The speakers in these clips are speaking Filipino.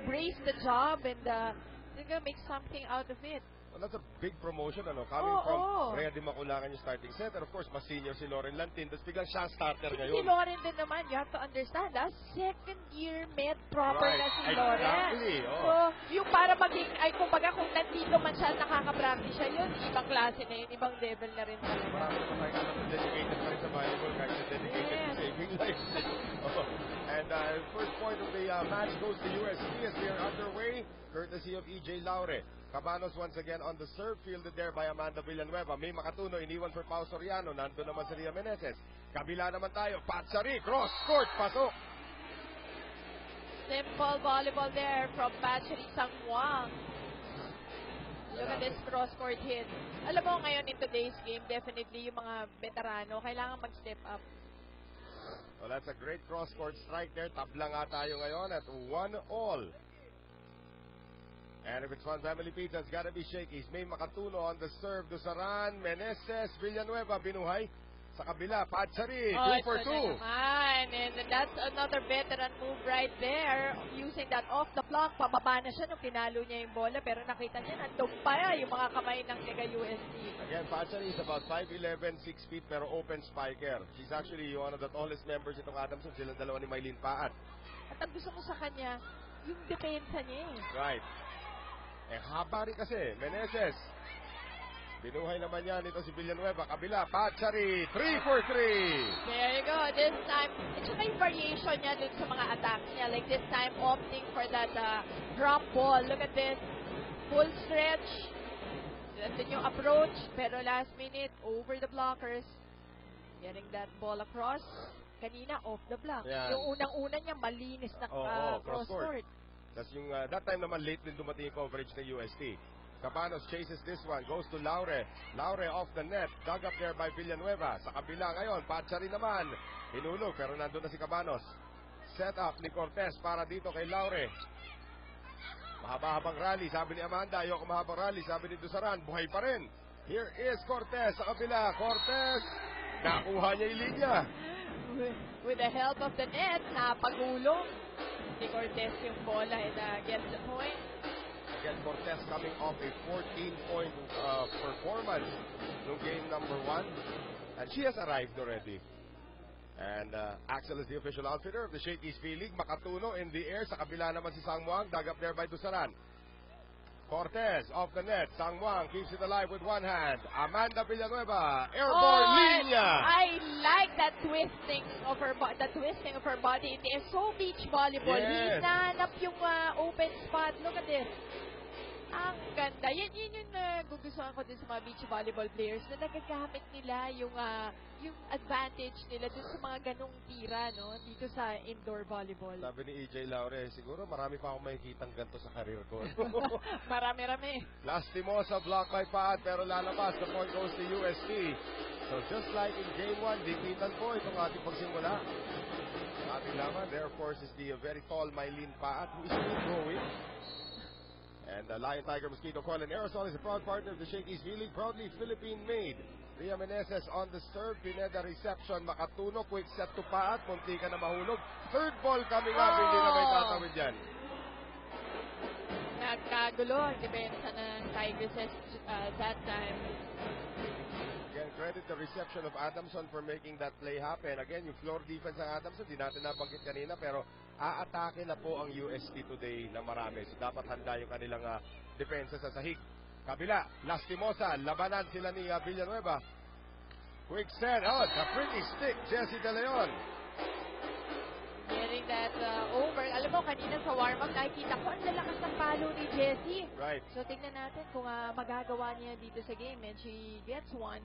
embrace the job and they're gonna make something out of it. Well, that's a big promotion, ano? Coming from Rhea Di Maculangan yung starting center. Of course, mas senior si Lauren Lantin. Tapos biglang siya ang starter Si ngayon. Lauren din naman, you have to understand, second year med proper na si Lauren. Exactly, So, yung para maging, kumbaga kung nandito man siya, nakaka-practice siya yun, ibang klase na yun, ibang level na rin talaga. Marami naman tayo alam na dedicated pa rin sa volleyball, kahit na dedicated to saving lives. And first point of the match goes to USC as we are underway, courtesy of EJ Laure. Cabanos once again on the serve, fielded there by Amanda Villanueva. May Makatuno, iniwan for Pao Soriano. Nando naman si Ria Meneses. Kabila naman tayo. Patsari, cross court, pasok. Simple volleyball there from Patsari Sangwang. Look at this cross court hit. Alam mo ngayon in today's game, definitely yung mga veterano, kailangan mag-step up. Well, that's a great cross court strike there. Tabla nga tayo ngayon at 1-all. And if it's Fun Family Pizza, it's gotta be Shakey's. May Makatuno on the serve. Dusaran, Meneses, Villanueva, binuhay. Sa kabila, Patsari, 2 for 2. And that's another veteran move right there. Using that off the block, pababa na siya nung pinalo niya yung bola. Pero nakita niya, nandun pa yung mga kamay ng Liga-USD. Again, Patsari is about 5'11", 6 feet, pero open spiker. She's actually one of the tallest members itong Adamson. Silang dalawa ni Maylene Paat. At ang gusto mo sa kanya, yung depensa niya Right. Haba rin kasi. Meneses. Binuhay naman yan ito si Villanueva. Kabila, Patsari, 3 for 3. There you go. This time, it's yung variation niya dun sa mga attacks niya. Like this time, opting for that drop ball. Look at this. Full stretch. Nandun yung approach. Pero last minute, over the blockers. Getting that ball across. Kanina, off the block. Yan. Yung unang-una niya, malinis na cross court. That's yung, that time naman late din dumating yung coverage ng UST. Cabanos chases this one, goes to Laure. Laure off the net, dug up there by Villanueva. Sa kabila ngayon, Patsari naman. Hinulog, pero nandun na si Cabanos. Set up ni Cortez para dito kay Laure. Mahaba-habang rally, sabi ni Amanda. Ayoko mahabang rally, sabi ni Dusaran. Buhay pa rin. Here is Cortez sa kabila. Cortez, nakuha niya yung linya. With the help of the net, napagulong ni Cortez yung bola and gets the point. Again, Cortez coming off a 14-point performance no game number 1. And she has arrived already. And Axel is the official outfitter of the Shakey's P-League. Makatuno in the air. Sa kabila naman si Sangmuang. Dug up there by Dusaran. Cortez off the net. Sangmuang keeps it alive with one hand. Amanda Villanueva. Airborne linya. I like that twisting of her body. It's so beach volleyball. Yes. Hinanap yung open spot. Look at this. Ang ganda. Yan yung gugustuhan ko din sa mga beach volleyball players na nagagamit nila yung advantage nila dun sa mga ganong tira, no? Dito sa indoor volleyball. Sabi ni EJ Laure, siguro marami pa akong makikitang ganito sa career ko. Marami-rami. Lastimosa blocked by Paat pero lalabas. The point goes to UST. So just like in game 1, dikitan po itong ating pagsimula. Ang ating laman, there of course is the very tall Maylene Paat who is still growing. And Lion Tiger Mosquito Coil and Aerosol is a proud partner of the Shakey's V-League, proudly Philippine-made. Ria Meneses on the serve, Pineda reception, Makatuno, quick set to Paat, munti ka na mahulog. Third ball coming up, hindi na may tatawid yan. Nagkagulo ang depensa ng Tigresses that time. Again, credit the reception of Adamson for making that play happen. Again, yung floor defense ng Adamson, di natin nabanggit kanina, pero aatake na po ang UST today na marami. So dapat handa yung kanilang depensa sa sahig. Kabila, Lastimosa, labanan sila ni Villanueva. Quick set, the pretty stick, Jessie De Leon. Getting that over. Alam mo, kanina sa warm-up, nakikita ko ang lalakas ng palo ni Jessie. Right. So tingnan natin kung magagawa niya dito sa game. And she gets one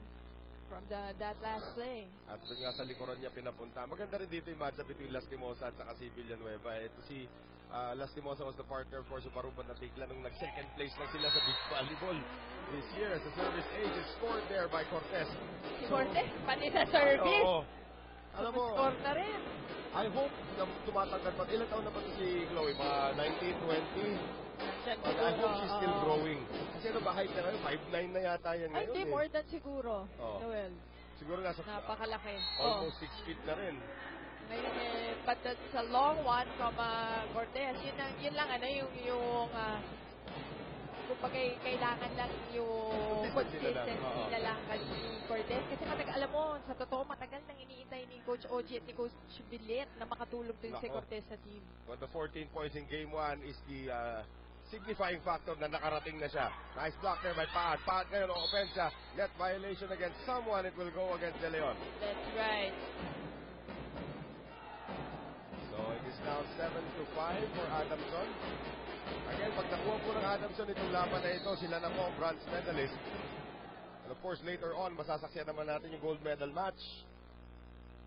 from that last play. At doon nga sa likuran niya pinapunta. Maganda rin dito yung matchup between Lastimosa at saka si Villanueva. Ito si Lastimosa was the partner for Subaruban na Tigla nung nag-second place lang sila sa beach volleyball this year. As the service age is scored there by Cortez. Si Cortez, pati sa service. Oo. Alam mo, score na rin. I hope na tumatanggal pa. Ilan taon na ba ito si Chloe? Mga 19, 20? But I hope she's still growing. Kasi ano ba, height na ngayon? 5'9 na yata yan ngayon. Hindi, more than siguro, Noel. Siguro nasa napakalaki. almost 6 feet na rin. Ngayon but that's a long one from Cortez. Yun lang yung kumbaga kailangan lang yung consistency na lang ni Cortez. Kasi alam mo, sa totoo, matagal nang iniintay ni Coach OG at ni Coach Bilit na makatulong din si Cortez sa team. But the 14 points in Game 1 is the signifying factor na nakarating na siya. Nice block there by Paat. Paat ngayon ang offensa. Net violation against someone. It will go against De Leon. That's right. So it is now 7-5 for Adamson. Again, pag nakuha po ng Adamson itong laban na ito, sila na po ang bronze medalist. And of course, later on, masasaksiyan naman natin yung gold medal match.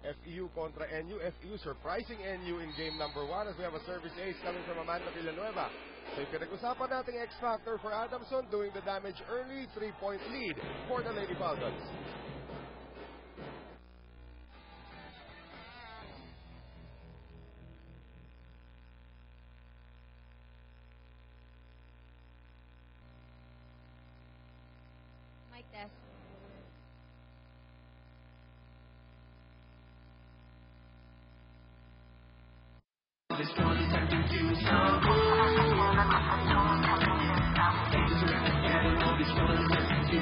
FEU kontra NU. FEU surprising NU in game number 1 as we have a service ace coming from Amanda Villanueva. So yung pinag-usapan natin X factor for Adamson doing the damage early, 3-point lead for the Lady Falcons. Mic test. This one is time to do some. This one is time to do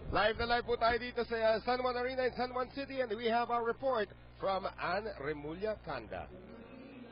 Live na live po tayo dito sa San Juan Arena in San Juan City and we have our report from Ann Remulla Canda.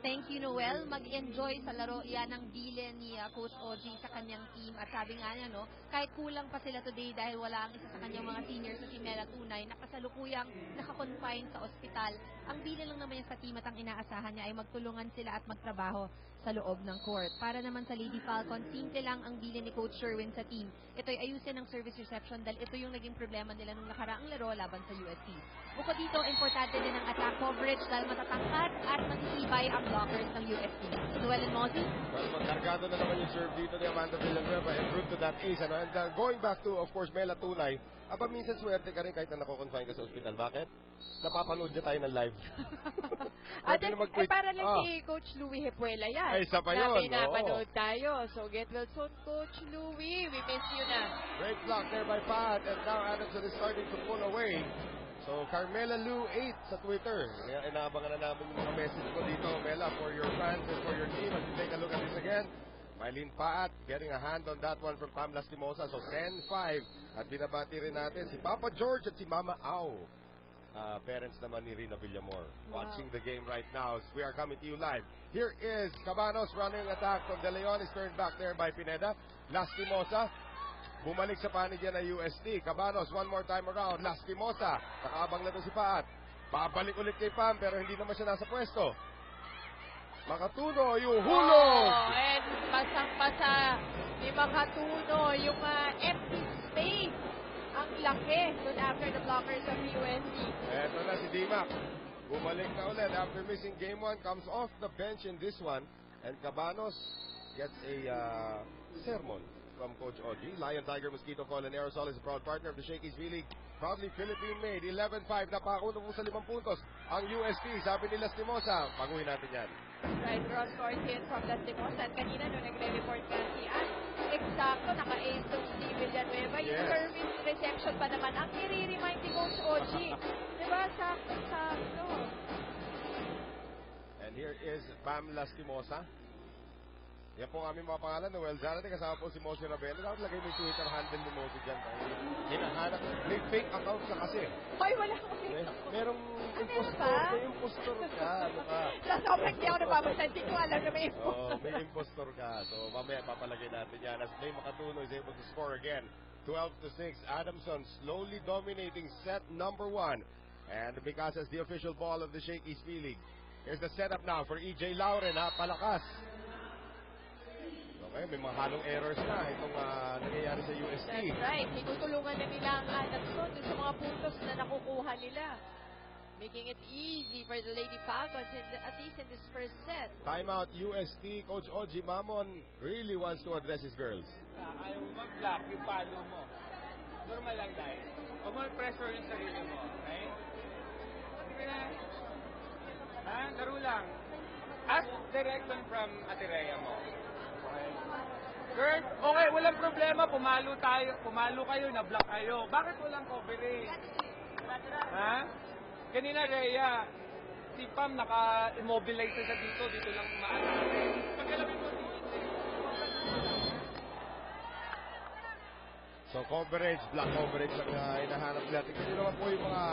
Thank you, Noel. Mag-enjoy sa laro yan ang bilin ni Coach OG sa kanyang team. At sabi nga niya, no, kahit kulang pa sila today dahil wala ang isa sa kanyang mga seniors na si Mela Tunay, nakasalukuyang nakakonfine sa ospital. Ang bilin lang naman niya sa team at ang inaasahan niya ay magtulungan sila at magtrabaho sa loob ng court. Para naman sa Lady Falcons, simple lang ang bilin ni Coach Sherwin sa team. Ito'y ayusin ng service reception dahil ito yung naging problema nila nung nakaraang laro laban sa USC. Bukod dito, importante din ang attack coverage dahil matatangkad at matitibay ang blockers ng USC. Noel and Mozzie? Well, magkargado na naman yung serve dito ni Amanda Villanueva en route to that ace. Ano? And going back to, of course, Mela Tunay, minsan swerte ka rin kahit na nakukonfine ka sa ospital. Bakit? Napapanood niya tayo ng live. Para lang si Coach Louie Hepuela yan. Ay, isa pa yun. Na pinapanood tayo. So, get well soon, Coach Louie. We miss you na. Great block there by Pat. And now Adamson is starting to pull away. So, Carmela Lou 8 sa Twitter. Inaabangan na namin yung mga message ko dito, Mela, for your fans and for your team. As you take a look at this again, Mylene Paat getting a hand on that one from Pam Lastimosa. So, 10-5. At binabati rin natin si Papa George at si Mama Au. Parents naman ni Rina Villamor. Wow. Watching the game right now as we are coming to you live. Here is Cabanos running attack from De Leon. Is turned back there by Pineda. Lastimosa. Bumalik sa panig yan na UST. Cabanos, one more time around. Lastimosa. Nakaabang na doon si Paat. Babalik ulit kay Pam pero hindi naman siya nasa pwesto. Makatuno yung hulog! And pasang-pasa ni Makatuno yung empty space. Ang laki doon after the blockers of USC. Eto na si Dimac. Bumalik na ulit after missing game 1. Comes off the bench in this one. And Cabanos gets a sermon from Coach Ogie. Lion, Tiger, Mosquito, Fall, and Aerosol is a proud partner of the Shakey's V-League. Proudly Philippine-made. 11-5. Napakakuno po sa 5 puntos. Ang UST, sabi ni Lastimosa. Baguhin natin yan. Right, draw scores in from Lastimosa. At kanina nung nagre-report nga si Ann, eksakto, naka-ace to si Villanueva. Yung Yes. service reception pa naman ang i-remind ni Coach Ogie. Diba? Sakto. And here is Bam Lastimosa. Yan po ang aming mga pangalan. Noel Zarate, kasama po si Mosi Ravelo. Dapat lagay mo yung Twitter handle ni Mosi dyan. Hinahanap. May fake account ka kasi. Ay, wala ko. Merong impostor. ba? May impostor ka. Ano ka? Sa sobrang di ako nababasa, hindi ko alam na may info. Oh, may impostor ka. So, mamaya papalagay natin yan. As May Makatuno is able to score again. 12-6. Adamson slowly dominating set number 1. And because as the official ball of the Shakey's V-League. Here's the setup now for EJ Lauren. Palakas. Okay, may mga halong errors na itong nangyayari sa UST. That's right. Tinutulungan na nila ang Adamson dun sa mga puntos na nakukuha nila. Making it easy for the Lady Falcons, at least in this first set. Timeout UST. Coach Ogie Mamon really wants to address his girls. Ayaw mo mag-block yung palo mo. Normal lang dahil. Huwag mo pressure yung sarili mo. Okay? Sige na. Ha? Laro lang. Ask direction from Ate Rhea mo. Okay? Girl, okay, walang problema. Pumalo kayo, na-block kayo. Bakit walang coverage? Ha? Kanina, Rhea, si Pam naka-immobilize siya dito lang umaano. Pagkalamin mo dito. So coverage, block coverage ang hinahanap nila. Tingnan naman po yung mga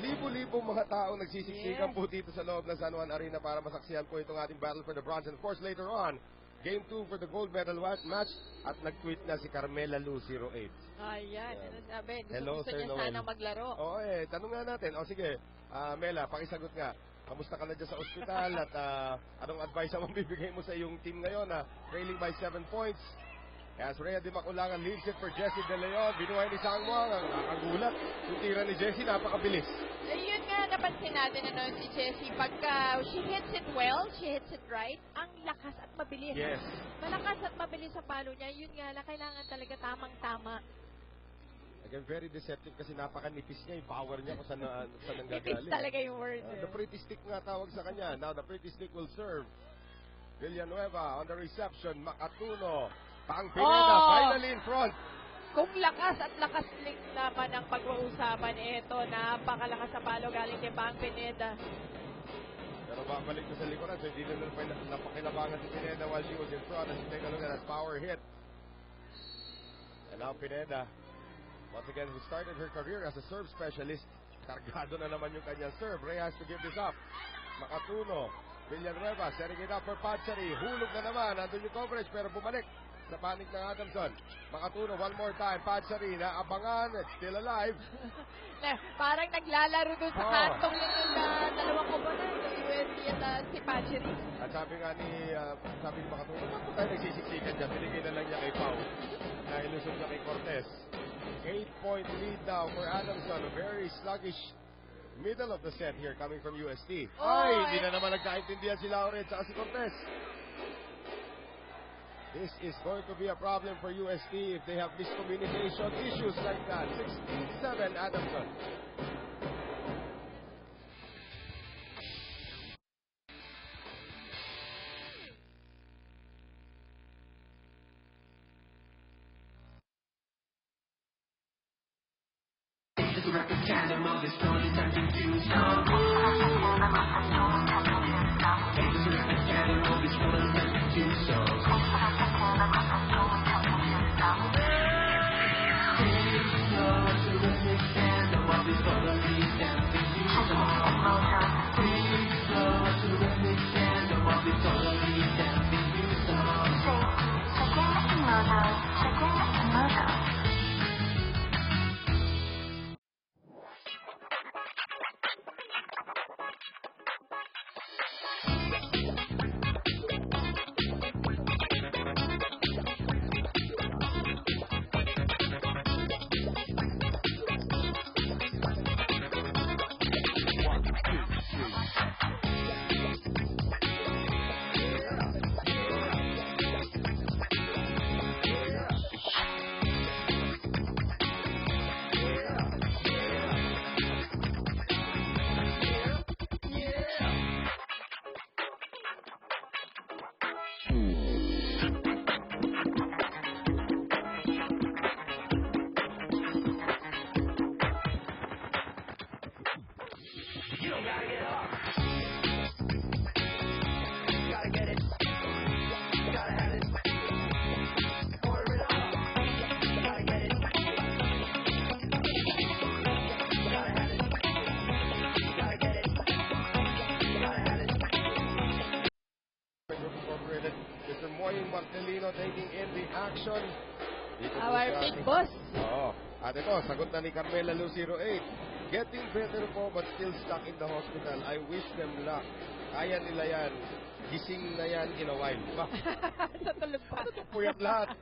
libo-libong mga taong nagsisiksikan po dito sa loob ng San Juan Arena para masaksihan po itong ating battle for the bronze. And of course, later on, Game 2 for the gold medal match at nag-tweet na si Carmela Lu 08. Ayan, ano sabi? Hello, Gusto Sir niya Noel. sana maglaro. Oo tanong nga natin. O sige, Mela, pakisagot nga. Kamusta ka na dyan sa ospital at anong advice ang bibigay mo sa iyong team ngayon na trailing by 7 points? As Rhea Di Maculangan leads it for Jessie De Leon. Binuhay ni Sangwang. Ang nakagulat. Yung tira ni Jessie, napakabilis. Yun nga, napansin natin si Jessie. Pagka she hits it well, she hits it right, ang lakas at mabilis. Yes. Malakas at mabilis sa palo niya. Yun nga, na kailangan talaga tamang-tama. Again, very deceptive kasi napakanipis niya. Yung power niya kung saan Nipis nanggagaling. talaga yung word. The pretty stick nga tawag sa kanya. Now the pretty stick will serve. Villanueva on the reception. Makatuno. Pang Pineda, finally in front. Kung lakas at lakas link naman ang pag-uusapan, ito, napakalakas sa palo galing kay Pang Pineda. Pero babalik ko sa likuran. So hindi na napakilabangan si Pineda while she was in front. As you take a look at that power hit. And now Pineda, once again, who started her career as a serve specialist. Kargado na naman yung kanyang serve. Rhea has to give this up. Makatuno. Villanueva setting it up for Patsari. Hulog na naman. Nandun yung coverage pero bumalik sa panik ng Adamson. Makatuno one more time. Patsari na abangan. Still alive. Parang naglalaro dun sa kantong ng dalawang koponan. Yung USD at si Pachiri. At sabi ni Makatuno, bakit po tayo nagsisiksikan dyan? Binigay na lang niya kay Pau. Na ilusog niya kay Cortez. 8-point lead now for Adamson. A very sluggish middle of the set here coming from UST. Ay, hindi na naman nagkaintindihan si Lauren at si Cortez. This is going to be a problem for UST if they have miscommunication issues like that. 16-7 Adamson. Animal, this one is acting too strong. Animal, this one is acting too strong. action. Dito po Our sa big ating- boss. Oo. At ito, sagot na ni Carmela Lu 08. Getting better po but still stuck in the hospital. I wish them luck. Kaya nila yan. Gising na yan in a while. Ba? Sa tulog pa. Puyat lahat.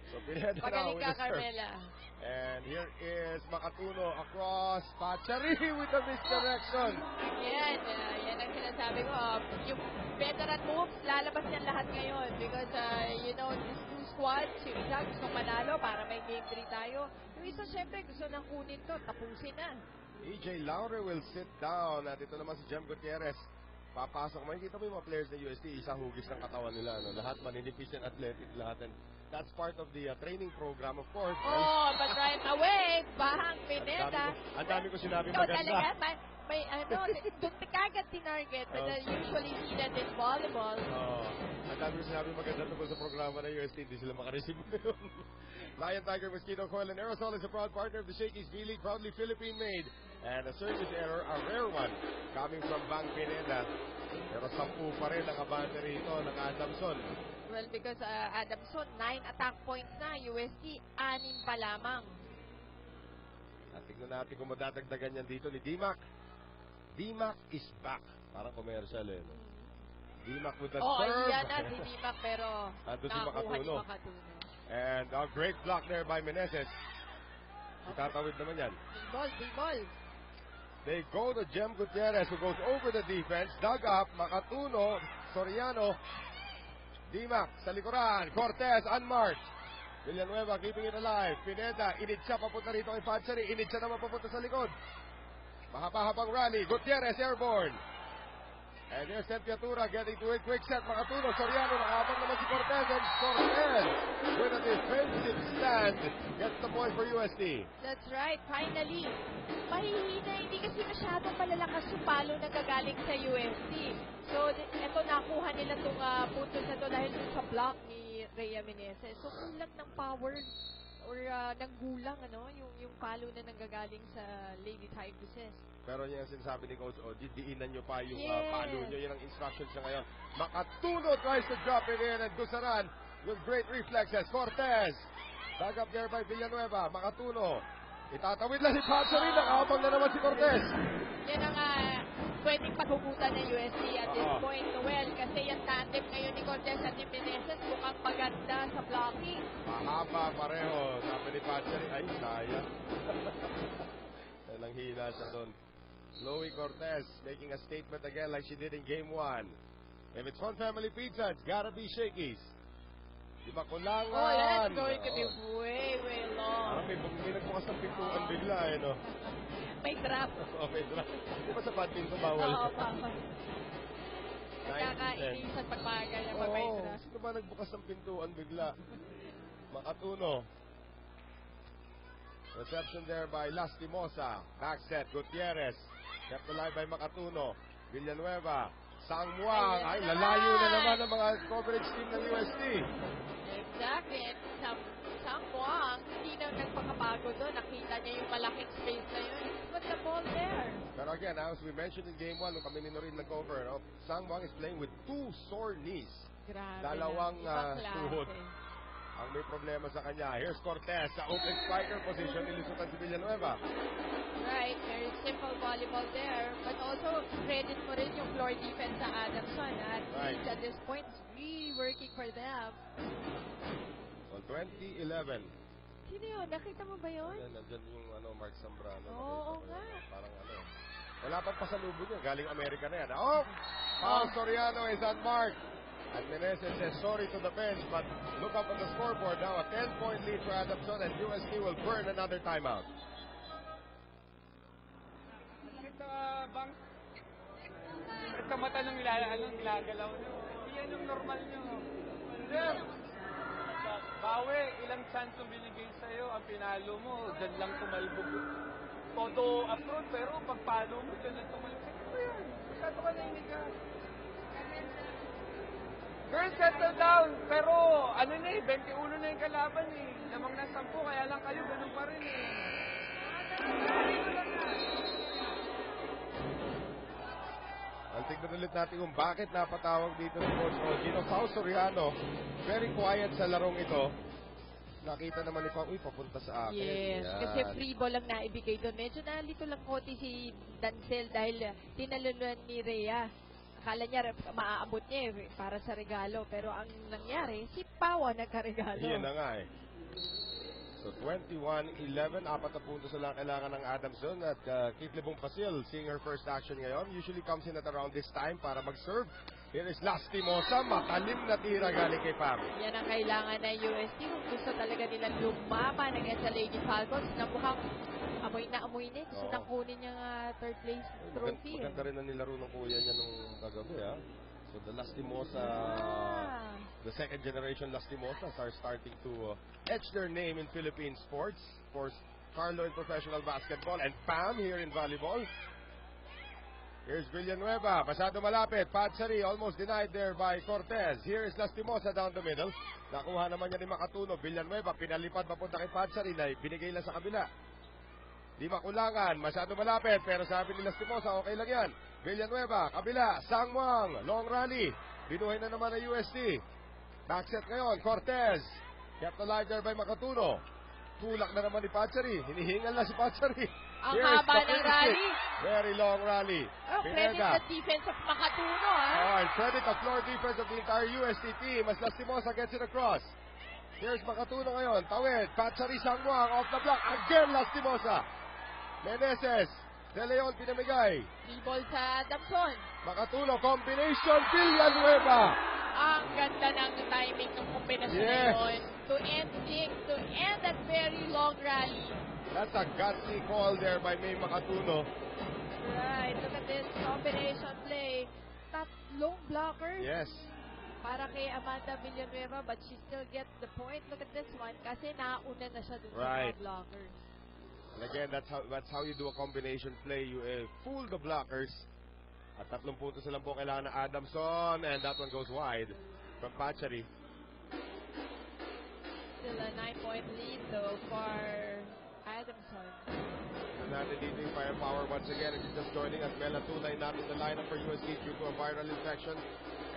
So, Pineda now Magaling with ka, the serve. Carmela. And here is Makatuno across Pachari with a misdirection. Yan ang sinasabi ko. Yung veteran moves, lalabas yan lahat ngayon. Because, these two squads, yung isa gusto manalo para may game 3 tayo. Yung isa, syempre, gusto nang kunin to, tapusin na. EJ Laure will sit down. At ito naman si Jem Gutierrez. Papasok. Makikita mo yung mga players ng UST, isang hugis ng katawan nila. No? Lahat maninipis and athletic lahat. And that's part of the training program, of course. Oh, but right away, Bahang Pineda. Ang dami ko sinabi Ikaw maganda. talaga, may doon kagad tinarget. But usually see that in volleyball. Ang dami ko sinabi maganda tungkol sa programa ng UST. Hindi sila makareceive ngayon. Lion Tiger Mosquito Coil and Aerosol is a proud partner of the Shakey's V-League, proudly Philippine-made. And a service error, a rare one, coming from Bang Pineda. Pero 10 pa rin ang abante rito ng Adamson. Well, because Adamson, 9 attack points na. UST, 6 pa lamang. At tignan natin kung madadagdagan yan dito ni Dimac. Dimac is back. Parang commercial eh. No? Dimac with the serve. Yan na si Dimac, pero Andun si nakakuha ni Makatuno. Makatuno. And a great block there by Meneses. Itatawid naman yan. Big ball. They go to Jem Gutierrez who goes over the defense. Dug up. Makatuno. Soriano. Dimac sa likuran. Cortez unmarked. Villanueva keeping it alive. Pineda. Init siya papunta rito kay Pachari. Init siya naman papunta sa likod. Mahaba-habang rally. Gutierrez airborne. And here's Tempiatura getting to it. Quick set. Makatuno. Soriano. Nakabang naman si Cortez. And Cortez with a defensive stand gets the point for UST. That's right. Finally, mahihina. Hindi kasi masyadong malalakas yung palo na gagaling sa UST. So, ito nakuha nila itong puntos na ito dahil dun sa block ni Rhea Meneses. So, kulang ng power or ng gulang, yung palo na nanggagaling sa Lady Tigresses. Pero yan ang sinasabi ni Coach O, diinan nyo pa yung Yes. palo nyo. Yan ang instructions niya ngayon. Makatuno tries to drop it in and Gusaran with great reflexes. Cortez. Dug up there by Villanueva. Makatuno. Itatawid lang si Pachari. Nakabang na naman si Cortez. Yan ang pwedeng paghugutan ng UST at this point, Noel. Kasi yung tandem ngayon ni Cortez at ni Meneses mukhang maganda sa blocking. Mahaba pareho. Sabi ni Pachari, ay sayang. Walang hila siya doon. Chloe Cortez making a statement again like she did in Game 1. If it's Fun Family Pizza, it's gotta be Shakey's. Di ba kulangan? Oh, that's going to be way long. May nagbukas ng pintuan bigla eh, no? May trap. May drop. Di ba sa badminton bawal? Oo, bawal. Nagkakainisan pag mga ganyan pag may trap. Sino ba nagbukas ng pintuan bigla? Makatuno. Reception there by Lastimosa. Back set, Gutierrez. Kept alive by Makatuno. Villanueva. Sangmuang. Ay, lalayo na naman ang mga coverage team ng UST. Exactly. And Sambuang, hindi na nagpakabago doon. Nakita niya yung malaking space na yun. Put the ball there. Pero again, as we mentioned in Game 1, nung kami ni Norin nag-cover, no? Sangmuang is playing with 2 sore knees. Grabe Dalawang lang. Ibang tuhod. klase. Ang may problema sa kanya. Here's Cortez sa open striker position. Nilisutan si Villanueva. Right, very simple volleyball there. But also, credit mo rin yung floor defense sa Adamson. At Right. at this point, it's really working for them. So, 2011. Sino yun? Nakita mo ba yun? Yan, nandyan yung Mark Zambrano. Oo Nakita ko nga. yun. Parang wala pang pasalubong yun. Galing Amerika na yan. Oh! Paul Soriano is unmarked. And Meneses says sorry to the bench, but look up on the scoreboard now. A 10-point lead for Adamson, and UST will burn another timeout. Bang, ito mata nung nilagalaw nyo. Hindi yan yung normal nyo. Sir, bawi, ilang chance yung binigay sa'yo, ang pinalo mo, dyan lang tumalbog. Todo approach, pero pagpalo mo, dyan lang tumalbog. Ito yan, masyado ka nainigas. Girl, settle down. Pero, 21 na yung kalaban eh. Lamang na 10, kaya lang kayo, ganun pa rin eh. Ang tignan ulit natin kung bakit napatawag dito si Coach Ogino. Pao Soriano, very quiet sa larong ito. Nakita naman ni Pao, papunta sa akin. Yes, Yan. kasi free ball lang naibigay doon. Medyo nalito lang konti si Dancel dahil tinalunan ni Rhea. Akala niya maaabot niya para sa regalo. Pero ang nangyari, si Pao ang nagkaregalo. Yan na nga eh. So 21-11, 4 na puntos lang kailangan ng Adamson at Kate Lebong Pasil seeing her first action ngayon. Usually comes in at around this time para mag-serve. Here is Lastimosa, matalim na tira galing kay Pam. Yan ang kailangan ng UST kung gusto talaga nilang lumaban against sa Lady Falcons na mukhang amoy na. Gusto Oo. nang kunin yung third place trophy. Maganda rin na nilaro ng kuya niya nung kagabi ha. So the Lastimosa, the second generation Lastimosas are starting to etch their name in Philippine sports. Of course, Carlo in professional basketball and Pam here in volleyball. Here's Villanueva, masyado malapit. Padsari almost denied there by Cortez. Here is Lastimosa down the middle. Nakuha naman niya ni Makatuno. Villanueva, pinalipad papunta kay Padsari na binigay lang sa kabila. Di makulangan, masyado malapit. Pero sabi ni Lastimosa, okay lang yan. Villanueva, kabila, Sangwang, long rally. Binuhay na naman ng UST. Backset ngayon, Cortez. Kept alive there by Makatuno. Tulak na naman ni Padsari. Hinihingal na si Padsari. Ang Here is haba ng Papinsik. rally. Very long rally. Oh, credit Pineda. sa defense of Makatuno, ha? Alright, credit the floor defense of the entire UST team as Lastimosa gets it across. Here's Makatuno ngayon. Tawid. Padsari Sangwang off the block. Again Lastimosa. Meneses. De Leon pinamigay. Free ball sa Adamson. Makatuno. Combination. Villanueva. Ang ganda ng timing ng kombinasyon Yes. na yun. To end that very long rally. That's a gutsy call there by May Makatuno. Right, look at this combination play. Tatlong blockers Yes. para kay Amanda Villanueva, but she still gets the point. Look at this one kasi nauna na siya dun sa Right. mga blockers. And again, that's how you do a combination play. You fool the blockers. At 3 puntos na lang po kailangan ng Adamson. And that one goes wide from Padsari. Still a 9-point lead though for Adamson. Natin dito yung firepower once again. If you're just joining us, Mela Tunay not in the lineup for UST due to a viral infection.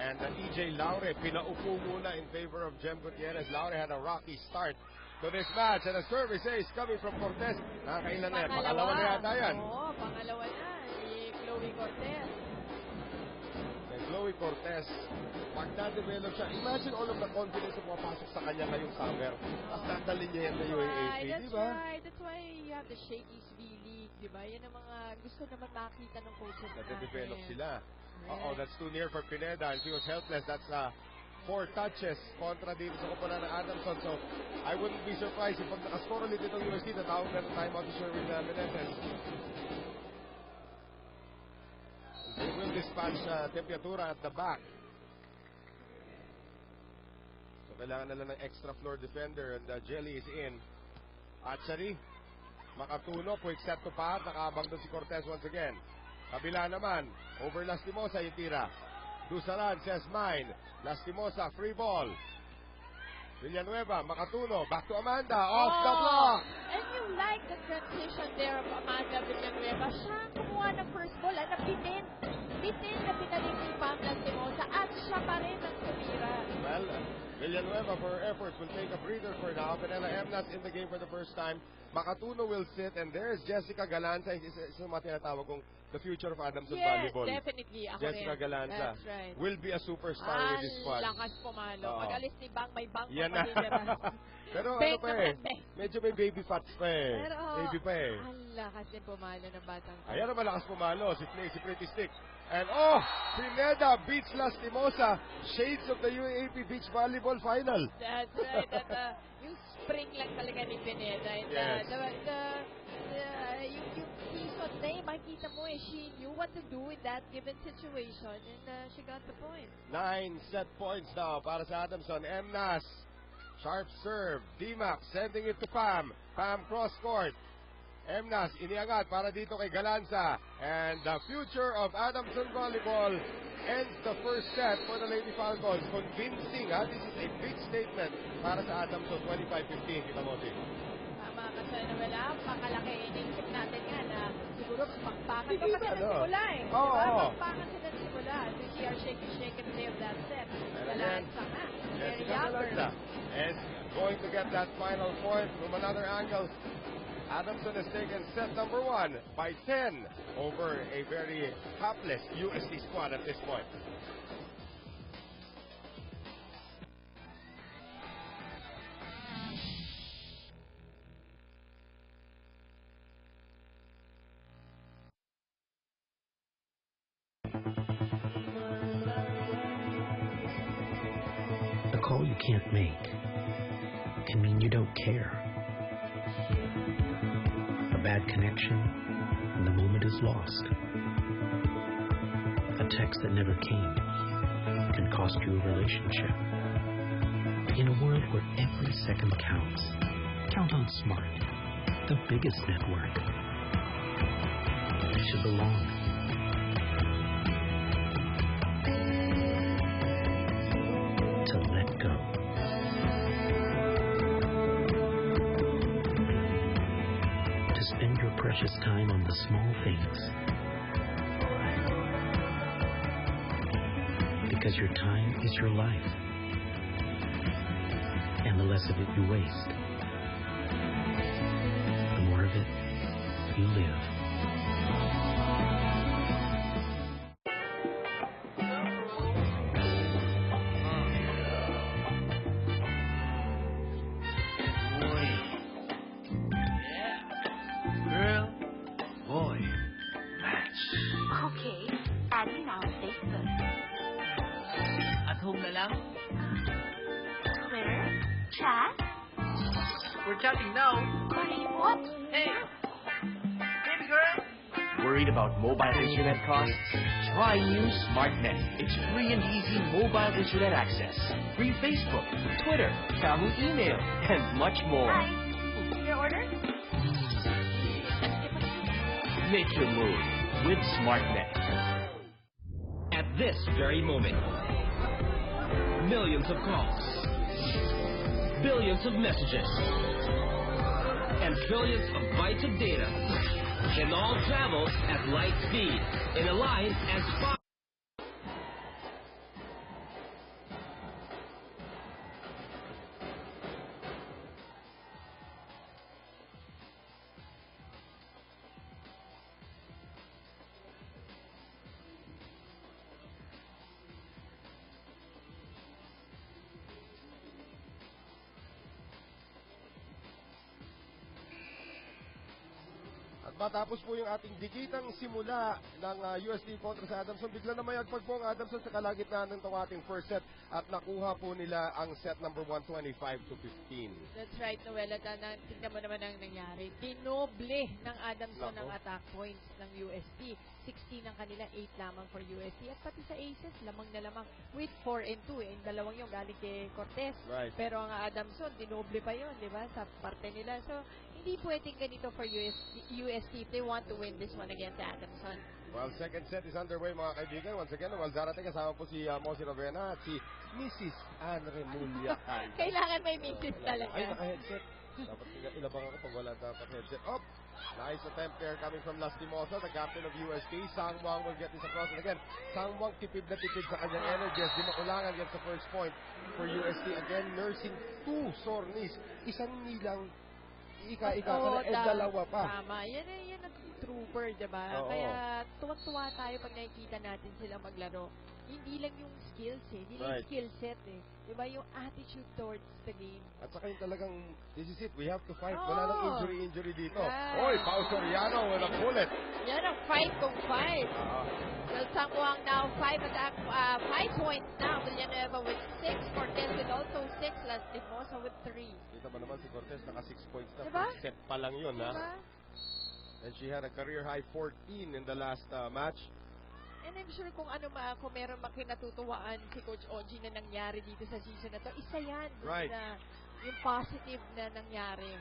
And EJ Laure, pinaupo muna in favor of Jem Gutierrez. Laure had a rocky start to this match. And a service ace coming from Cortez. Nakakailan na yan. Pangalawa na yata yan. Oo, pangalawa na. Si Chloe Cortez. And Chloe Cortez, pag na-develop siya, imagine all of the confidence na pumapasok sa kanya ngayong summer. Tapos dadalhin niya yan sa UAAP, di That's ba? right. That's why you have the Shakey's V-League, di ba? Yan ang mga gusto naman makita ng coaches Nade-develop natin. sila. Yes. That's too near for Pineda and she was helpless. That's 4 touches kontra dito sa kupunan ng Adamson. So, I wouldn't be surprised if pag nakascore ulit itong UST, natawag na ng timeout to Sherwin Menendez. They will dispatch temperatura at the back. So, kailangan nila ng extra floor defender and Jelly is in. Padsari, Makatuno, quick set to Pat, nakaabang doon si Cortez once again. Kabila naman, over Lastimosa yung tira. Dusaran says mine. Lastimosa, free ball. Villanueva, Makatuno, back to Amanda, off the block. And you like the transition there of Amanda Villanueva. Siya ang kumuha ng first ball at napitin. Bitin na pinalim ni Pam Lastimosa at siya pa rin ang tumira. Well, Villanueva for her efforts will take a breather for now. Penela Emnas in the game for the first time. Makatuno will sit and there's Jessica Galanza. Isa sa mga tinatawag kong the future of Adamson Yes, Volleyball. definitely. Ako Jessica rin. Galanza That's right. will be a superstar with this squad. Lakas pumalo. Oo. Pag alis ni Bang, may Bang Yan pa na. matitira. Pero Bang ano pa naman, eh, bang. medyo may baby fats pa eh. Pero, Baby pa eh. ang lakas din pumalo ng batang. Ayan ang malakas pumalo, si Pretty Stick. And Pineda beats Lastimosa. Shades of the UAAP Beach Volleyball Final. That's right. At, yung spring lang talaga ni Pineda. And, Yes. yung piece of name, makikita mo eh, she knew what to do in that given situation. And she got the point. 9 set points now para sa Adamson. Emnas, sharp serve. D-Max sending it to Pam. Pam cross court. Emnas, iniangat para dito kay Galanza. And the future of Adamson Volleyball ends the first set for the Lady Falcons. Convincing, ha? This is a big statement para sa Adamson 25-15. Kita mo, Tim. Tama ka sa wala, pakalaki. Inisip natin nga na siguro pakpakan Hindi pa kasi ba, no? nagsimula eh. Oo, Diba? oo. Pakpakan sila nagsimula. their shake and play of that set. And Wala again, ang sanga. Very Jessica younger. Melanda is going to get that final point from another angle. Adamson has taken set number 1 by 10 over a very hapless UST squad at this point. A call you can't make can mean you don't care. A bad connection and the moment is lost. A text that never came can cost you a relationship. In a world where every second counts, count on Smart, the biggest network. To belong. To let go. To spend your precious time on the small things. Because your time is your life. And the less of it you waste, the more of it you live. Girl, boy, match. Okay, add me now on Facebook. At home na lang? Twitter? Chat? We're chatting now. Sorry, what? Hey, baby girl. Worried about mobile internet costs? Try new SmartNet. It's free and easy mobile internet access. Free Facebook, Twitter, Yahoo email, and much more. Hi. Your order? Make your move with SmartNet. At this very moment, millions of calls, billions of messages, and billions of bytes of data can all travel at light speed in a line as far. At matapos po yung ating dikitang simula ng UST kontra sa Adamson, bigla na mayagpag po ang Adamson sa kalagitnaan ng ating first set at nakuha po nila ang set number 125-15. That's right, Noel. At tingnan mo naman ang nangyari. Dinoble ng Adamson ang attack points ng UST. 16 ang kanila, 8 lamang for UST. At pati sa aces, lamang na lamang with 4 and 2. Yung dalawang yung galing kay Cortez. Right. Pero ang Adamson, dinoble pa yun, di ba? Sa parte nila. So, hindi pwedeng ganito for UST if they want to win this one against Adamson. Well, second set is underway mga kaibigan. Once again, Noel Zarate, kasama po si Mosi Rovena at si Mrs. Anne Remulla. Kailangan may misis talaga. Ay, naka-headset. Dapat ilabang ako pag wala dapat headset. Oh, nice attempt there coming from Lastimosa, the captain of UST. Sang Wang will get this across. And again, Sang Wang tipid na tipid sa kanyang energy as di makulangan gets the first point for UST. Again, nursing 2 sore knees. Isang nilang ika-ika ka na, dalawa pa. Tama. Yan ang trooper, diba? Oo. Kaya tuwag-tuwa tayo pag nakikita natin sila maglaro. Hindi lang yung skills hindi lang yung skill set Diba? Yung attitude towards the game. At saka yung talagang, this is it, we have to fight. Oo. Wala nang injury dito. Right. Oy, Pao Soriano with a bullet. Yan ang fight kung fight. Well, Sang Wang now 5 points now. Villanueva with 6. Cortez with also 6. Lastimosa with 3. Kita mo naman si Cortez, naka 6 points na. Diba? First set pa lang yun, ha? Diba? And she had a career high 14 in the last match. And I'm sure kung kung meron makinatutuwaan si Coach Oji na nangyari dito sa season na to, isa yan. Right. Na, yung positive na nangyari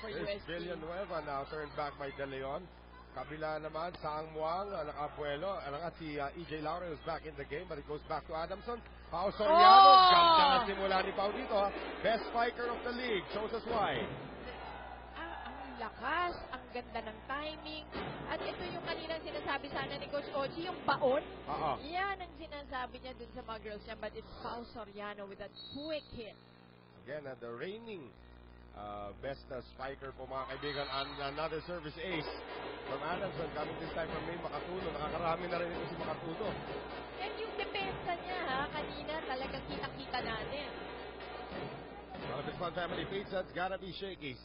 for There's UST. Villanueva now turned back by De Leon. Kabila naman, Sang Wang, nakabuelo. Si EJ Laure is back in the game, but it goes back to Adamson. Pao Soriano, ganda na simula ni Pao dito. Best spiker of the league, shows us why. Ang lakas, ang napakaganda ng timing. At ito yung kaninang sinasabi sana ni Coach Ochi, yung baon. Yan ang sinasabi niya dun sa mga girls niya. But it's Pao Soriano with that quick hit. Again, the reigning best spiker po mga kaibigan. And another service ace from Adamson coming this time from May Makatuno. Nakakarami na rin ito si Makatuno. And yung depensa niya kanina talagang kita-kita natin. One of his fun family pizza, it's gotta be Shakey's.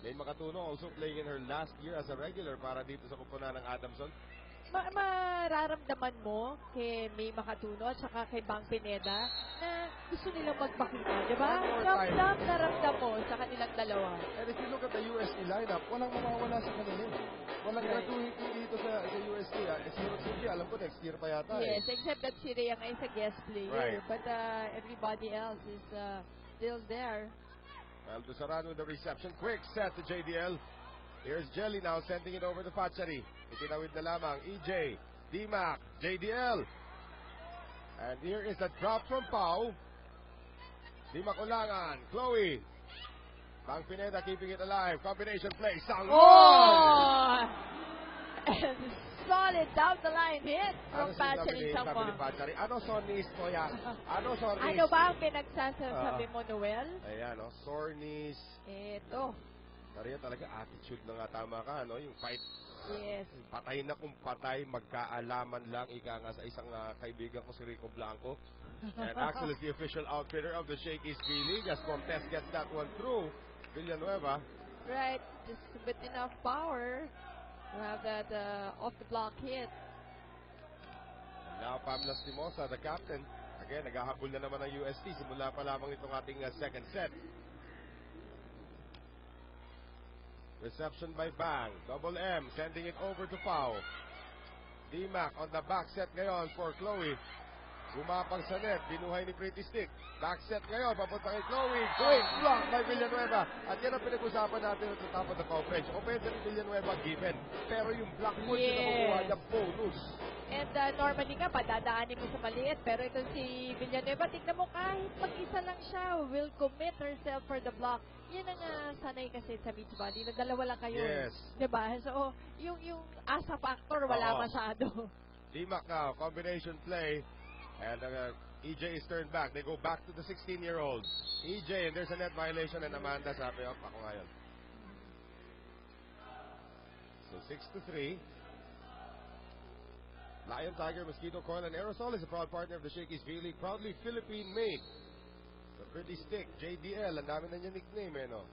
May Makatuno also playing in her last year as a regular para dito sa kupunan ng Adamson. Mararamdaman mo kay May Makatuno at saka kay Bang Pineda na gusto nilang magpakita, di ba? Ramdam na ramdam mo sa kanilang dalawa. And if you look at the UST lineup, walang mawawala sa kanila. Walang gratuity dito sa UST. Si Rosugi, alam ko next year pa yata. Yes, except that si Rhea is a guest player. Right. But everybody else is still there. Well, Dusaran with the reception. Quick set to JDL. Here's Jelly now sending it over to Pachari. Itinawid na lamang. EJ, D-Mac, JDL. And here is a drop from Pau. D-Mac ulangan. Chloe. Bang Pineda keeping it alive. Combination play. Sangwon! Oh! And solid down the line hit from Pachari Sangwon. Ano sonis mo yan? Ano sonis? Ano ba ang pinagsasabi mo, Noel? Ayan, no? Sornis. Ito. Kaya talaga attitude na nga, tama ka, no? Yung fight. Yes. Patay na kung patay, magkaalaman lang, ika nga sa isang kaibigan ko si Rico Blanco. And Axel is the official outfitter of the Shakey's V-League as Montes gets that one through Villanueva. Right, just with enough power to have that off-the-block hit. And now Pamela Stimosa, the captain. Again, naghahabol na naman ang UST. Simula pa lamang itong ating second set. Reception by Bang. Double M sending it over to Pau. D-Mac on the back set ngayon for Chloe. Gumapang sa net. Binuhay ni Pretty Stick. Back set ngayon. Papunta kay Chloe. Quick block by Villanueva. At yan ang pinag-usapan natin sa top of the coverage. Offensive ni Villanueva given. Pero yung block mo siya nakukuha ng bonus. And normally nga, padadaanin mo sa maliit. Pero ito si Villanueva, tignan mo kahit mag-isa lang siya, will commit herself for the block. Yan ang sanay kasi sa beach volley. Dalawa lang kayo. Yes. Diba? So, yung asa factor, wala masyado. D-Mac now, combination play. And EJ is turned back. They go back to the 16-year-old. EJ, and there's a net violation. And Amanda sabi, ako ngayon. So 6-3. Lion, Tiger, Mosquito, Coil, and Aerosol is a proud partner of the Shakey's V-League. Proudly Philippine-made. The Pretty Stick, JDL. Ang dami na niya nickname, no?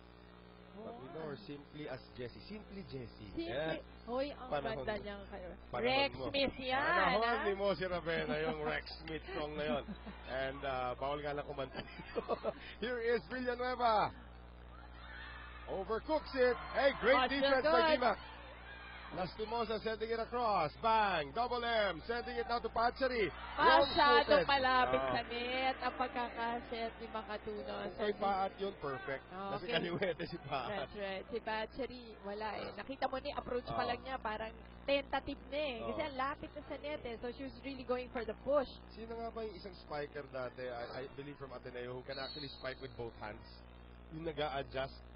But we know her simply as Jessie. Simply Jessie. Simply. Hoy, ang Panahon ganda mo. niyang kayo. Panahon Rex mo. Smith yan. Panahon ni Mo si Ravena, yung Rex Smith song na yun. And bawal nga lang kumanta dito. Here is Villanueva. Overcooks it. Hey, great defense by D-Mac. Lastimosa sending it across. Bang. Double M. Sending it now to Pachari. Masyadong malapit sa net ang pagkakaset ni Makatuno. Kung kay Paat yun, perfect. Nasa kaliwete si Paat. That's right. Si Pachari, wala eh. Nakita mo ni approach pa lang niya, parang tentative na eh. Kasi ang lapit na sa net eh. So she was really going for the push. Sino nga ba yung isang spiker dati, I believe from Ateneo, who can actually spike with both hands? Yung nag-a-adjust.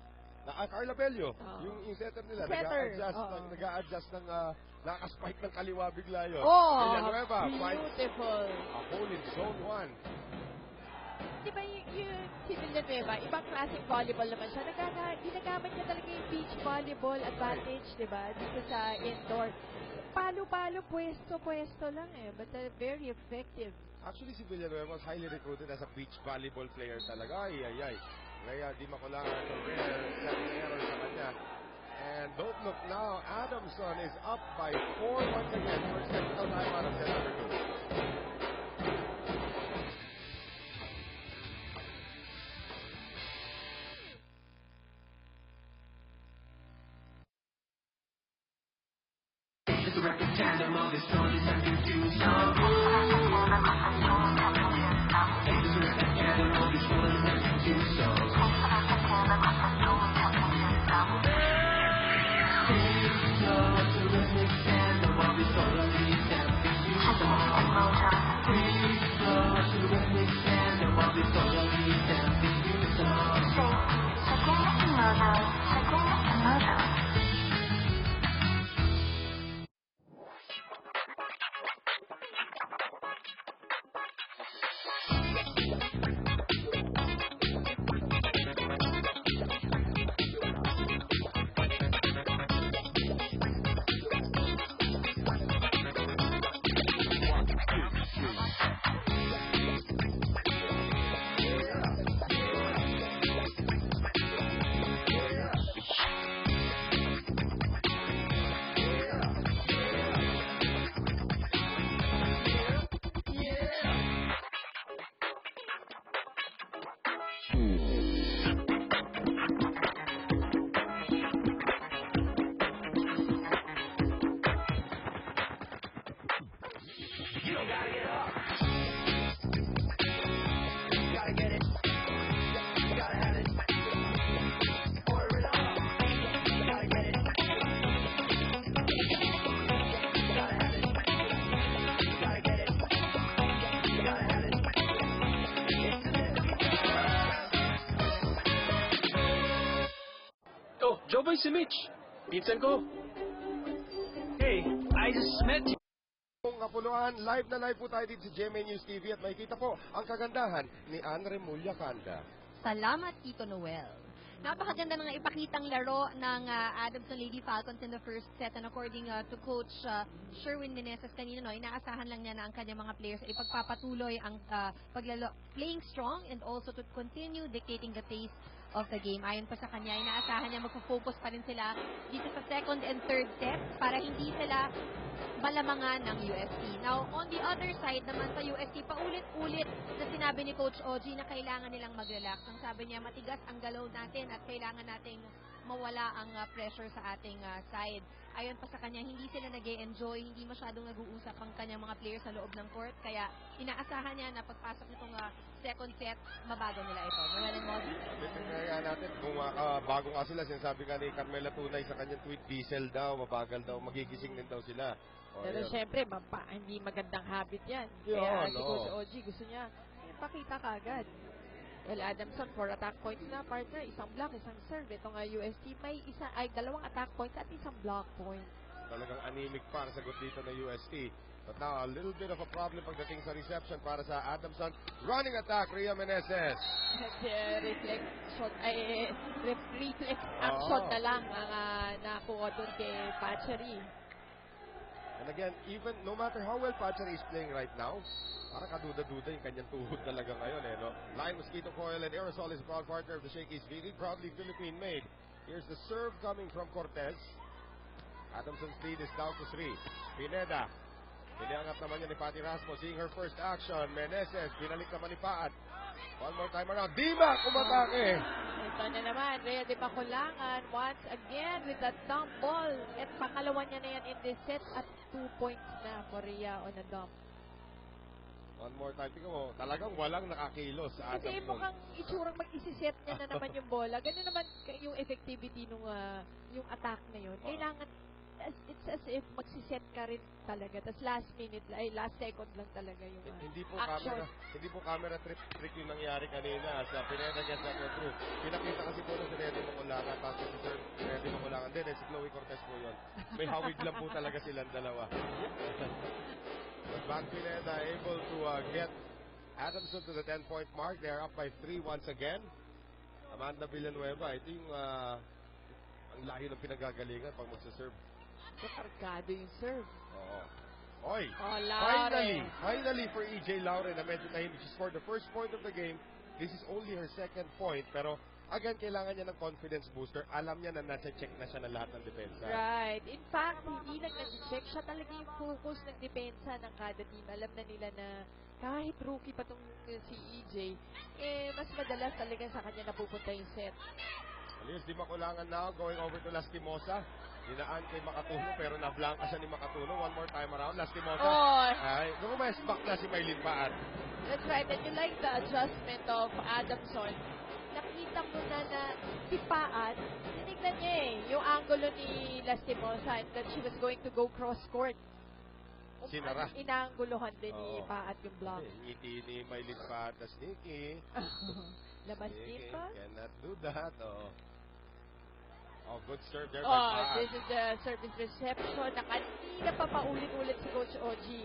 Carla Bello, yung setter nila, nag-a-adjust ng naka-spike ng kaliwa bigla yun. Oh, beautiful. A hole in zone 1. Diba yung si Villanueva, ibang klaseng volleyball naman siya. Ginagamit niya talaga yung beach volleyball advantage, diba? Dito sa indoor. Palo-palo, pwesto lang eh. But very effective. Actually, si Villanueva was highly recruited as a beach volleyball player talaga. Ay. Kaya di makulangan ng rare setting error sa kanya. And don't look now, Adamson is up by 4 once again for technical time out of set number 2. It's a record tandem of the strongest I can do so. It's a record tandem of the strongest I can do so. ba si Mitch? Pinsan ko. Hey, I just met you. Kung kapuluan, live na live po tayo dito sa GMA News TV at makikita po ang kagandahan ni Andre Mullacanda. Salamat, Tito Noel. Napakaganda na nga ipakitang laro ng Adamson Lady Falcons in the first set, and according to Coach Sherwin Meneses kanina, inaasahan lang niya na ang kanyang mga players ay ipagpapatuloy ang playing strong and also to continue dictating the pace of the game. Ayon pa sa kanya, inaasahan niya magpo-focus pa rin sila dito sa second and third set para hindi sila malamangan ng UST. Now, on the other side naman sa UST, paulit-ulit na sinabi ni Coach Oji na kailangan nilang mag-relax. Ang sabi niya, matigas ang galaw natin at kailangan nating mawala ang pressure sa ating side. Ayon pa sa kanya, hindi sila nag-e-enjoy, hindi masyadong nag-uusap ang kanyang mga players sa loob ng court, kaya inaasahan niya na pagpasok nitong second set, mabago nila ito. Noel and Mozzie? Tingnan natin kung bago nga sila, sinasabi nga ni Carmela Tunay sa kanyang tweet, diesel daw, mabagal daw, magigising din daw sila. Pero syempre, hindi magandang habit yan. Yun, Kaya si Coach Oji gusto niya, pakita ka agad. Well, Adamson, 4 attack points na, partner. Isang block, isang serve. Itong UST, may dalawang attack points at isang block point. Talagang anemic pa ang sagot dito ng UST. But now, a little bit of a problem pagdating sa reception para sa Adamson. Running attack, Rhea Meneses. Reflex action na lang ang nakuha doon kay Pachery. And again, even no matter how well Pachery is playing right now, parang kaduda-duda yung kanyang tuhod talaga ngayon, no? Line mosquito coil and aerosol is a proud partner of the Shakey's VD, proudly Philippine-made. Here's the serve coming from Cortez. Adamson's lead is down to 3. Pineda. Piniangat naman niya ni Patty Rasmo, seeing her first action. Meneses, binalik naman ni Paat. One more time around. Dima, umatake. Ito na naman, Rhea de Bacolangan once again with that dump ball. At pangalawa niya na yan in this set at 2 points na for Rhea on a dump. One more time. Tingnan mo, talagang walang nakakilos sa Kasi Adamson. mukhang itsurang mag-isiset niya na naman yung bola. Ganun naman yung effectivity nung yung attack na yun. Kailangan, it's as if magsiset ka rin talaga. Tapos last second lang talaga yung action. Hindi po camera trick yung nangyari kanina sa Pineda niya sa through. Pinakita kasi po na si Reddy Maculangan, tapos si Sir Reddy Maculangan din, si Chloe Cortez po yun. May hawig lang po talaga silang dalawa. But back Pineda able to get Adamson to the 10-point mark. They're up by 3 once again. Amanda Villanueva, ito yung ang lahi ng pinagagalingan pag magsaserve. Kargado yung serve. Oo. Oy! Laure. Finally for EJ Laure na medyo tahimik. She scored the first point of the game. This is only her second point. Pero again, kailangan niya ng confidence booster. Alam niya na nasa-check na siya ng lahat ng depensa. Right. In fact, hindi lang nag-check. Siya talaga yung focus ng depensa ng kada team. Alam na nila na kahit rookie pa itong si EJ, mas madalas talaga sa kanya napupunta yung set. Alias, di Maculangan now going over to Lastimosa. Dinaan kay Makatuno pero nablanka siya ni Makatuno. One more time around. Lastimosa. Ay, may back na si Maylin Paat. That's right. And you like the adjustment of Adamson. Nakita mo na si Paat, tinignan niya yung angulo ni Lastimosa and that she was going to go cross-court. Sinara. Inaanggulohan din ni Paat yung block. Ngiti ni Maylin Paat na sneaky. Labas din pa. Cannot do that. Oh, good serve there by Paat. This is the service reception na kanina pa paulit-ulit si Coach Oji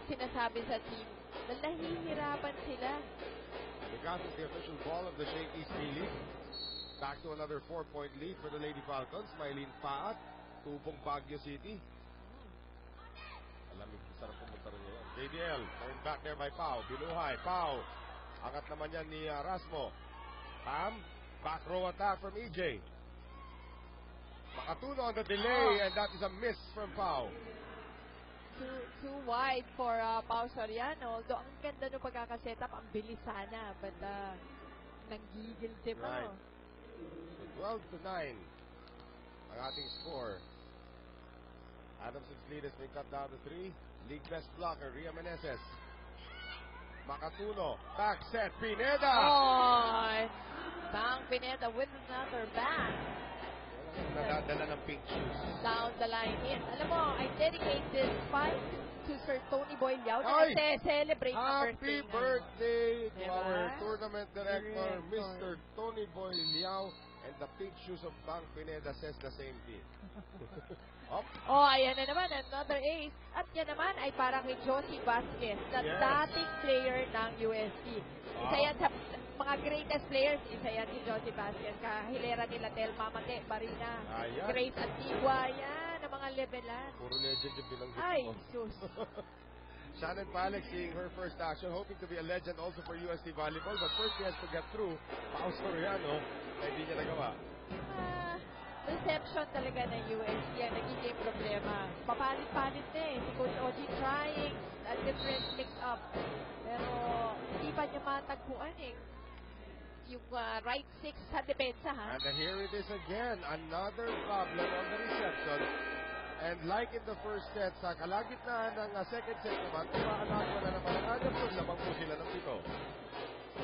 sinasabi sa team na nahihirapan sila. Because it's the official ball of the Shakey's League. Back to another 4-point lead for the Lady Falcons. Maylin Paat, tubong Baguio City. Alamig, sarap pumunta rin yun. JDL, turned back there by Pau. Binuhay, Pau. Angat naman yan ni Rasmo. Pam, back row attack from EJ. Makatuno on the delay, and that is a miss from Pau. Too wide for Pau Soriano. Although ang ganda nung pagkakasetup, ang bilis sana. But nanggigil si Pau. So 12-9 ang ating score. Adamson's lead has been cut down to 3. League best blocker, Rhea Meneses. Makatuno, back set, Pineda! Bang Pineda with another back. Nadadala ng pink shoes. Down the line in. Alam mo, I dedicate this fight to Sir Tony Boy Liao na celebrate Happy birthday to diba? our tournament director, Mr. Tony Boy Liao. And And the pink shoes of Bang Pineda says the same thing. Up. Oh, ayan na naman, another ace. At yan naman ay parang kay Josie Vasquez, na Yes. dating player ng UST. Isa yan sa mga greatest players, isa yan si Josie Vasquez. Kahilera nila Tel Mamate, Barina, Ayan. Grace Antigua, yan, ang mga levelan. Puro legend yung binanggit Ay, mo. sus. Shannon Palek seeing her first action, hoping to be a legend also for UST Volleyball. But first he has to get through. Pao Soriano, na hindi niya nagawa. Reception talaga ng UST yan, nagiging problema. Papalit-palit na eh. Si Coach Oji trying a different mix-up. Pero hindi pa niya matagpuan eh. Yung right six sa depensa ha. And here it is again, another problem on the reception. And like in the first set, sa kalagitnaan ng second set naman, umaalaga na naman ang Adamson, labang po sila ng 7.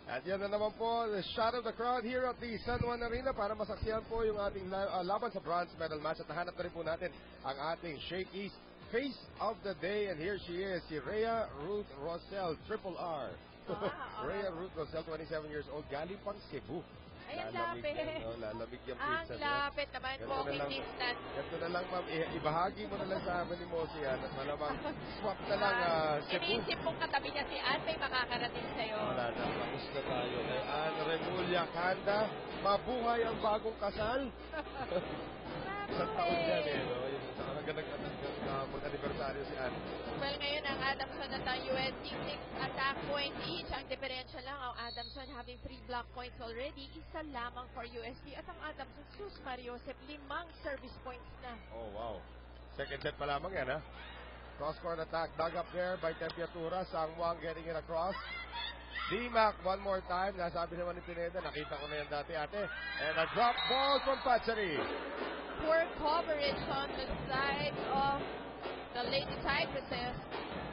At yan na naman po, the shot of the crowd here at the San Juan Arena para masaksihan po yung ating laban sa bronze medal match. At nahanap na rin po natin ang ating Shakey's face of the day. And here she is, si Rhea Ruth Rosell, Triple R. Rhea Ruth Rosell, 27 years old, galing pang Cebu. Ayan, Lalamig lapit. yan, no? Lalamig yung Ang pizza niya. lapit naman Ganito po, na lang. distance. Ganito na lang, ma'am. Ibahagi mo na lang sa amin ni Mosi yan. At malamang swap na lang Cebu. Iniisip mong katabi niya si Ann, may makakarating sa'yo. Wala na, tapos na tayo. Kay Ann Remulla Kanda, mabuhay ang bagong kasal. Isang taon yan eh, no? Yung talaga mag-aniversaryo si Ann. Well, ngayon ang Adamson at ang UST 6 attack point each. Ang differential lang, ang Adamson having 3 block points already. Isa lamang for UST. At ang Adamson, sus Mariosep, 5 service points na. Oh, wow. Second set pa lamang yan, ha? Cross-court attack, dug up there by Tempiatura. Sangwang getting it across. D-Mac, one more time. Nasabi naman ni Pineda, nakita ko na yan dati, ate. And a drop ball from Pachari. Poor coverage on the side of the Lady Cypresses.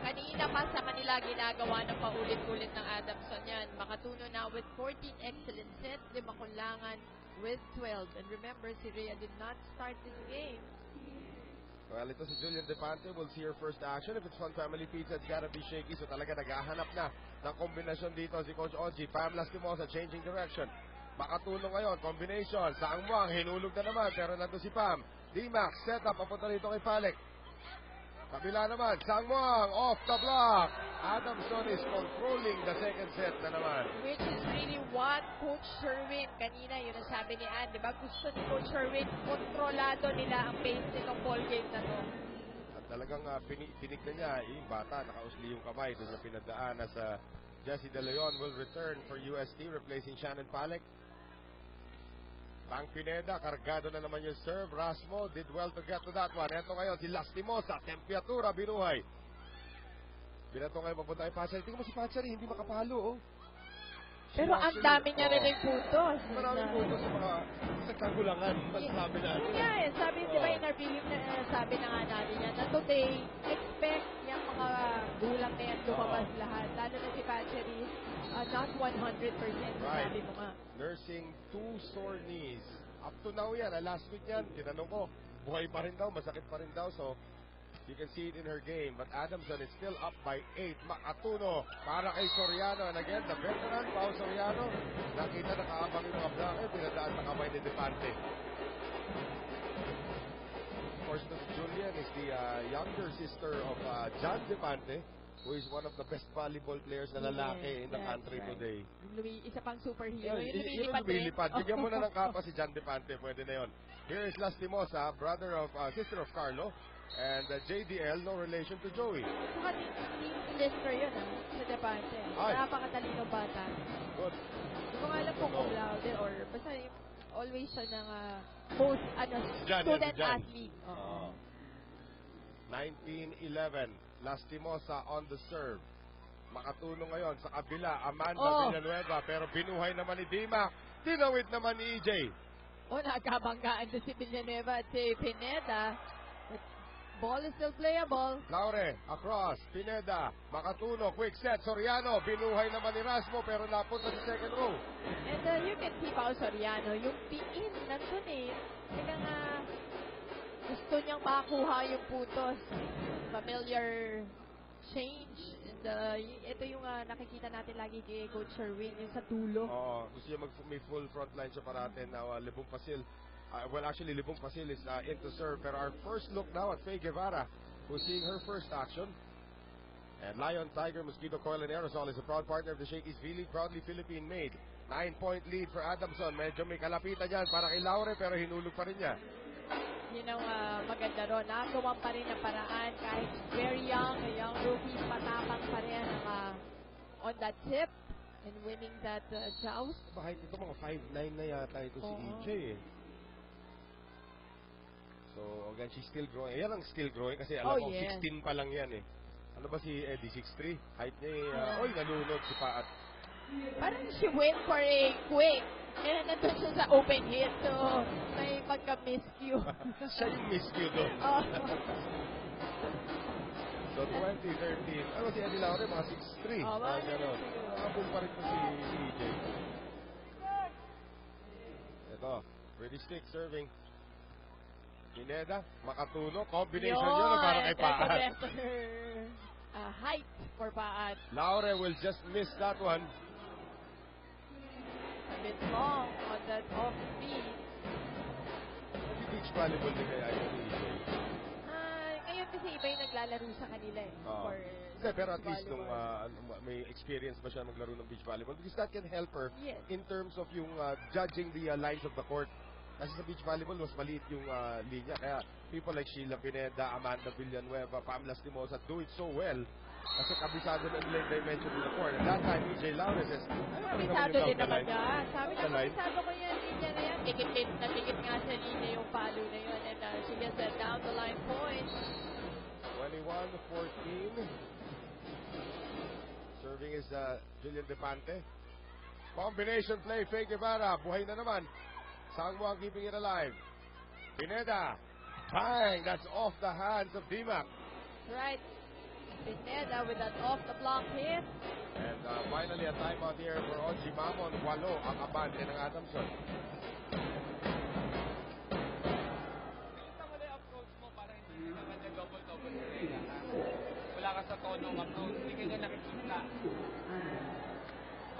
Kanina pa sa kanila ginagawa ng paulit-ulit ng Adamson yan. Makatuno na with 14 excellent sets, 5 kulangan with 12. And remember, si Rhea did not start this game. Well, ito si Julian Defante. We'll see her first action. If it's Fun Family Pizza, it's gotta be shaky. So talaga naghahanap na ng kombinasyon dito si Coach Oji. Pam Lastimosa changing direction. Makatulong ngayon. Combination. Sangwang. Hinulog na naman. Pero nandun si Pam. D-Max. Set up. Papunta dito kay Palek. Kabila naman. Sangwang. Off the block. Adamson is controlling the second set na naman. Which is really what Coach Sherwin, kanina yun ang sabi ni Ann, diba? Gusto ni Coach Sherwin, kontrolado nila ang pace nitong ball game na to. At talagang pinignan niya, yung bata, nakausli yung kamay doon na pinagdaan na sa Jessie De Leon will return for UST, replacing Shannon Palek. Bang Pineda, kargado na naman yung serve. Rasmo did well to get to that one. Ito ngayon, si Lastimosa, Tempiatura, binuhay. Binato ngayon papunta kay Pachari. Tingnan mo si Pachari, hindi makapalo, oh. Pero ang dami niya rin yung puntos. Maraming puntos sa mga sa kagulangan. Masasabi natin. Yun nga eh, sabi, di ba, interview na sabi na nga natin yan, na today, expect yung mga gulang na yan lumabas lahat. Lalo na si Pachari, not 100%, sabi mo nga. Nursing 2 sore knees. Up to now yan, last week yan, tinanong ko, buhay pa rin daw, masakit pa rin daw. So, You can see it in her game, but Adamson is still up by 8. Makatuno para kay Soriano. And again, the veteran, Pao Soriano. Nakita nakaabang yung mga blocker, pinadaan sa kamay ni Depante. Of course, Julian is the younger sister of John Depante, who is one of the best volleyball players na lalaki in the country today. Isa pang superhero. Yung lumilipad. Bigyan mo na ng kapa si John Depante, pwede na yun. Here is Lastimosa, sister of Carlo. And JDL, no relation to Joey. Saka team lister yun, sa Depante. Napakatalino bata. Good. Hindi ko nga alam kung cum laude or basta always siya ng most student athlete. 19-11. Lastimosa on the serve. Makatulong ngayon sa kabila. Amanda Villanueva, pero binuhay naman ni Dimac. Dinawit naman ni EJ. Nagkabanggaan doon si Villanueva at si Pineda. Ball is still playable. Laure, across. Pineda, Makatuno, quick set. Soriano, binuhay naman ni Rasmo pero napunta sa second row. And you can see Pao Soriano, yung piin, nandun eh. Kaya nga, gusto niyang makuha yung putos. Familiar change. And ito yung nakikita natin lagi kay Coach Sherwin, yung sa dulo. Oo, gusto niya may full front line siya para natin na Libong Pasil. Libong Pasil is into serve. Pero our first look now at Faye Guevara, who's seeing her first action. And Lion, Tiger, Mosquito, Coil, and Aerosol is a proud partner of the Shakey's V-League, proudly Philippine-made. 9-point lead for Adamson. Medyo may kalapitan dyan para kay Laure, pero hinulog pa rin niya. Yun ang maganda ron. Nakagawa pa rin ng paraan kahit very young, a young rookie, matapang pa rin on that tip and winning that joust. Bakit ito mga 5'9 na yata ito si EJ eh. So, again, she's still growing. Yan ang still growing kasi alam mo, 16 pa lang yan eh. Ano ba si Eddie? 6'3"? Height niya eh. Nalunod si Paat. Parang she went for a quick. And nandun siya sa open hit. So, may pagka-miscue. Siya yung miscue doon. So, 2013. Ano si Eddie Laure? Mga 6'3". Gano'n. Nakabul pa rin po si EJ. Ito. Pretty stick serving. Pineda, Makatuno, combination yun para kay Paat. Height for Paat. Laure will just miss that one. A bit long on that off speed. Beach volleyball din kaya yung EJ. Ngayon kasi iba yung naglalaro sa kanila eh. Pero at least may experience ba siya maglaro ng beach volleyball? Because that can help her in terms of yung judging the lines of the court. Kasi sa beach volleyball, mas maliit yung linya. Kaya people like Sheila Pineda, Amanda Villanueva, Pam Lastimosa do it so well. Kasi kabisado na nila yung dimension of the court. And that time, EJ Laure says, kabisado din naman ka. Sabi na, kabisado ko yan, linya na yan. Tikit nga sa linya yung palo na yun. And she gets that down the line point. 21-14. Serving is Julian Depante. Combination play, Faye Guevara. Buhay na naman. Sangwang keeping it alive. Pineda. Bang! That's off the hands of Dimac. Right. Pineda with that off the block hit. And finally a timeout here for Oji Mamon. Walo ang abante ng Adamson. Kita mo na yung approach mo para hindi naman yung double-double sila. Wala ka sa tonong approach. Hindi ka niya nakikita.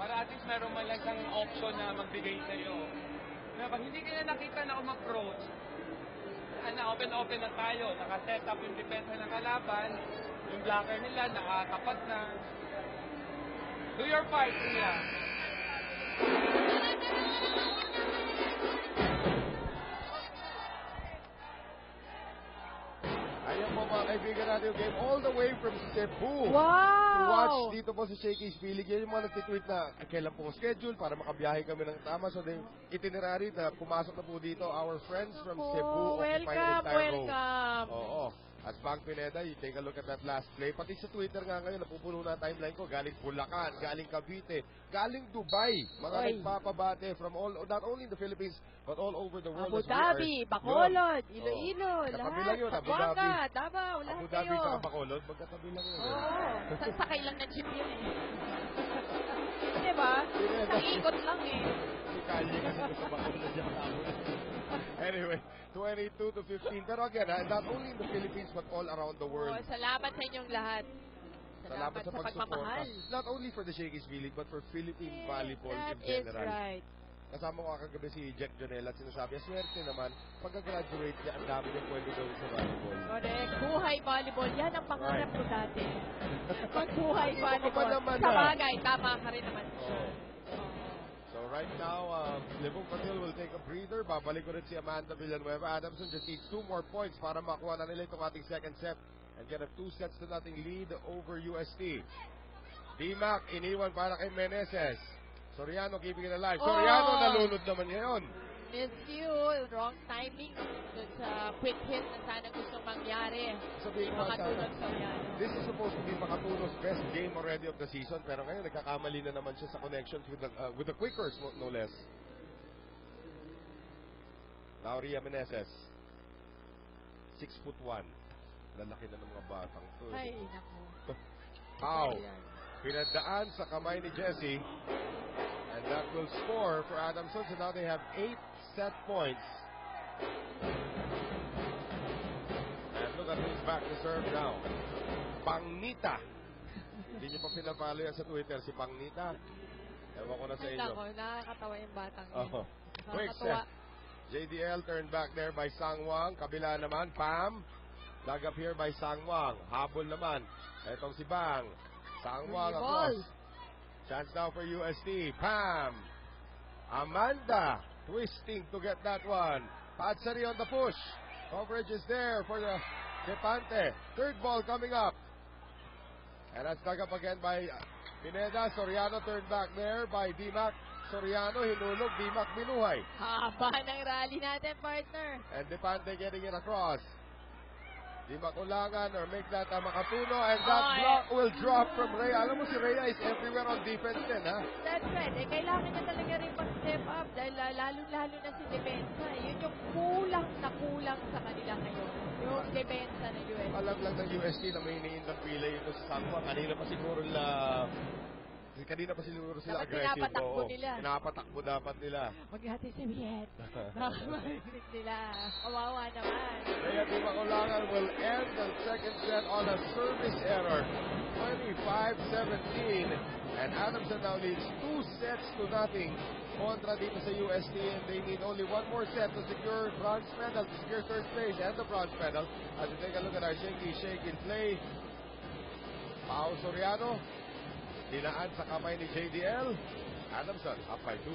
Para at least meron man lang siyang option na magbigay sa'yo. Pag hindi ka na nakita na approach, open na tayo. Nakaset up yung depensa ng kalaban. Yung blocker nila, nakatapat na. Do your part, Ria. Ayan po mga kaibigan natin yung game all the way from Cebu. Wow! To watch dito po sa Shakey's V-League. Yan yung mga nagtitweet na kailan po schedule para makabiyahe kami ng tama. So the itinerary na pumasok na po dito, our friends from Cebu. Welcome. Oo. At Bang Pineda, you take a look at that last play. Pati sa Twitter nga ngayon, napupuno na timeline ko. Galing Bulacan, galing Cavite, galing Dubai. Mga nagpapabate from all, not only in the Philippines, but all over the world. Abu Dhabi, Bacolod, Iloilo, lahat. Yun, Abu Dhabi, Davao, lahat Abu Dhabi kayo. sa Bacolod, magkatabi lang yun. Sakay lang ng jeep yun eh. Diba? Isang ikot lang eh. Si Kanye kasi sa Bacolod yung tao. Anyway, 22-15. Pero again, not only in the Philippines but all around the world. Salamat sa inyong lahat. Salamat sa pagmamahal. Not only for the Shakey's V-League but for Philippine volleyball in general. That is right. Kasama ko kagabi si Jack Jonel at sinasabi, swerte naman, pagka-graduate niya, ang dami niyang pwede gawin sa volleyball. Correct. Buhay volleyball. Yan ang pangarap ko dati. Magbuhay Hindi volleyball. pa naman Sa bagay, tama ka rin naman. So right now, Libong Patil will take a breather. Babalik ko rin si Amanda Villanueva. Adamson just needs 2 more points para makuha na nila itong ating second set and get a 2-0 lead over UST. D-Mac, iniwan para kay Meneses. Soriano keeping it alive. Soriano nalunod naman ngayon. Miss you. Wrong timing. Dun sa quick hit na sana gustong mangyari. Sabihin ko Makatulog Soriano. This is supposed to be Makatuno's best game already of the season. Pero ngayon, nagkakamali na naman siya sa connections with the quickers, no less. Lauria Meneses. 6'1". Lalaki na ng mga batang to. Ay, naku. How? Pinadaan sa kamay ni Jesse. And that will score for Adamson. So now they have 8 set points. And look at who's back to serve now. Pangnita. Hindi niyo pa pinapalo yan sa Twitter, si Pangnita. Ewan ko na sa inyo. Ako, nakakatawa yung batang yun. Oh. Quick set. JDL turned back there by Sangwang. Kabila naman, Pam. Dug up here by Sangwang. Habol naman. Etong si Bang. Sangwang across. Chance now for UST. Pam. Amanda twisting to get that one. Padsari on the push. Coverage is there for the Depante. Third ball coming up. And that's dug up again by Pineda. Soriano turned back there by D-Mac. Soriano hinulog. D-Mac binuhay. Haba ng rally natin, partner. And Depante getting it across. Di makulangan or make that Makatuno, and that block will drop from Rhea. Alam mo si Rhea is everywhere on defense din, ha? That's right. Kailangan niya talaga rin mag-step up dahil lalo-lalo na si Depensa. Yun yung kulang sa kanila ngayon. Yung Depensa ng UST. Alam lang ng UST na may iniindang pila yun sa Sangwa. Kanina pa siguro sila dapat aggressive. pinapatakbo nila. Pinapatakbo dapat nila. Maghati si Miet. Makakarinig nila. Kawawa naman. Rhea Di Makulangan will end the second set on a service error. 25-17. And Adamson now leads 2-0 kontra dito sa UST, and they need only 1 more set to secure bronze medal, to secure third place and the bronze medal. As we take a look at our shake in play. Pao Soriano. Dinaan sa kamay ni JDL. Adamson up by 2.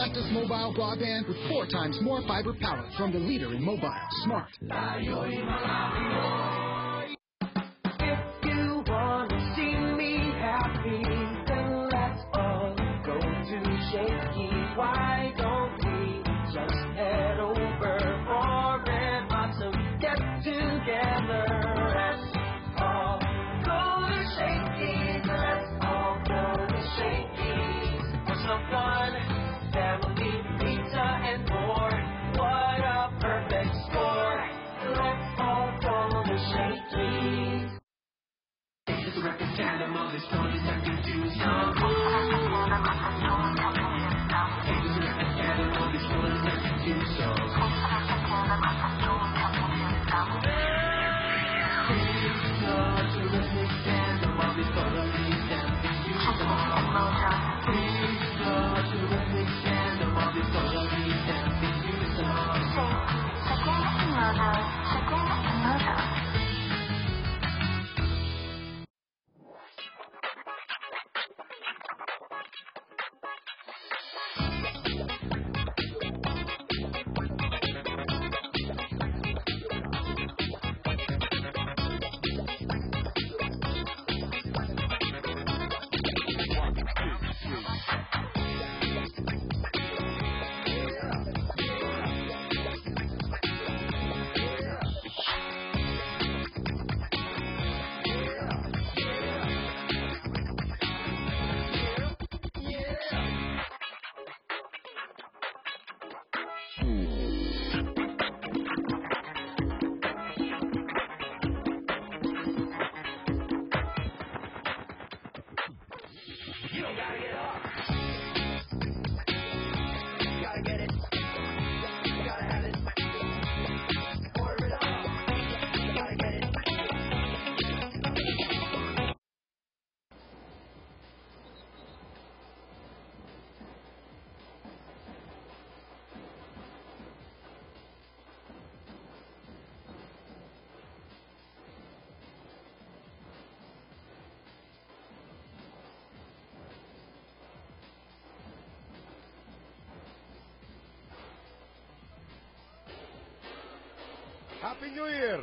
Fastest mobile broadband with 4 times more fiber power from the leader in mobile, Smart. If you want to see me happy, then let's all go to Shakey. Why don't we just head over for Red Bottom, get together? Let's all go to Shakey's. Let's all go to Shakey's for some fun, family, pizza, and more. What a perfect score! Let's all go to Happy New Year!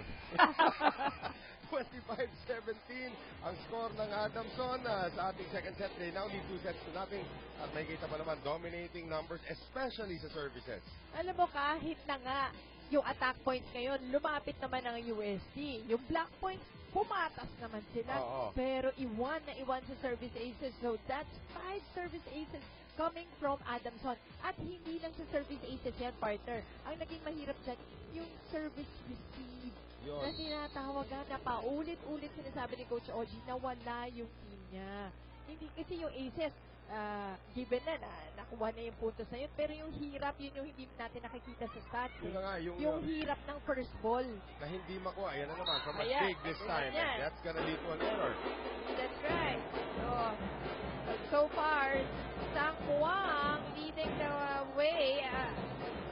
25-17 ang score ng Adamson sa ating second set. They now lead 2 sets to nothing. At may kita pa naman dominating numbers, especially sa services. Alam mo, kahit na nga yung attack points ngayon, lumapit naman ang USD. Yung block points, pumatas naman sila. Oo. Pero iwan na iwan sa service aces. So that's 5 service aces coming from Adamson. At hindi lang sa service aces yan, partner. Ang naging mahirap dyan, yung service receive. Yun. Na tinatawagan na paulit-ulit sinasabi ni Coach Ogie na wala yung team niya. Hindi kasi yung aces, given na nakuha na yung puntos na yun. Pero yung hirap, yun yung hindi natin nakikita sa stats. Yun na nga, yung hirap ng first ball. Na hindi makuha. Ayan na naman, from a Ayan, dig this time. ayan. And that's gonna lead to an error. That's right. So far, Sang Kuang leading the way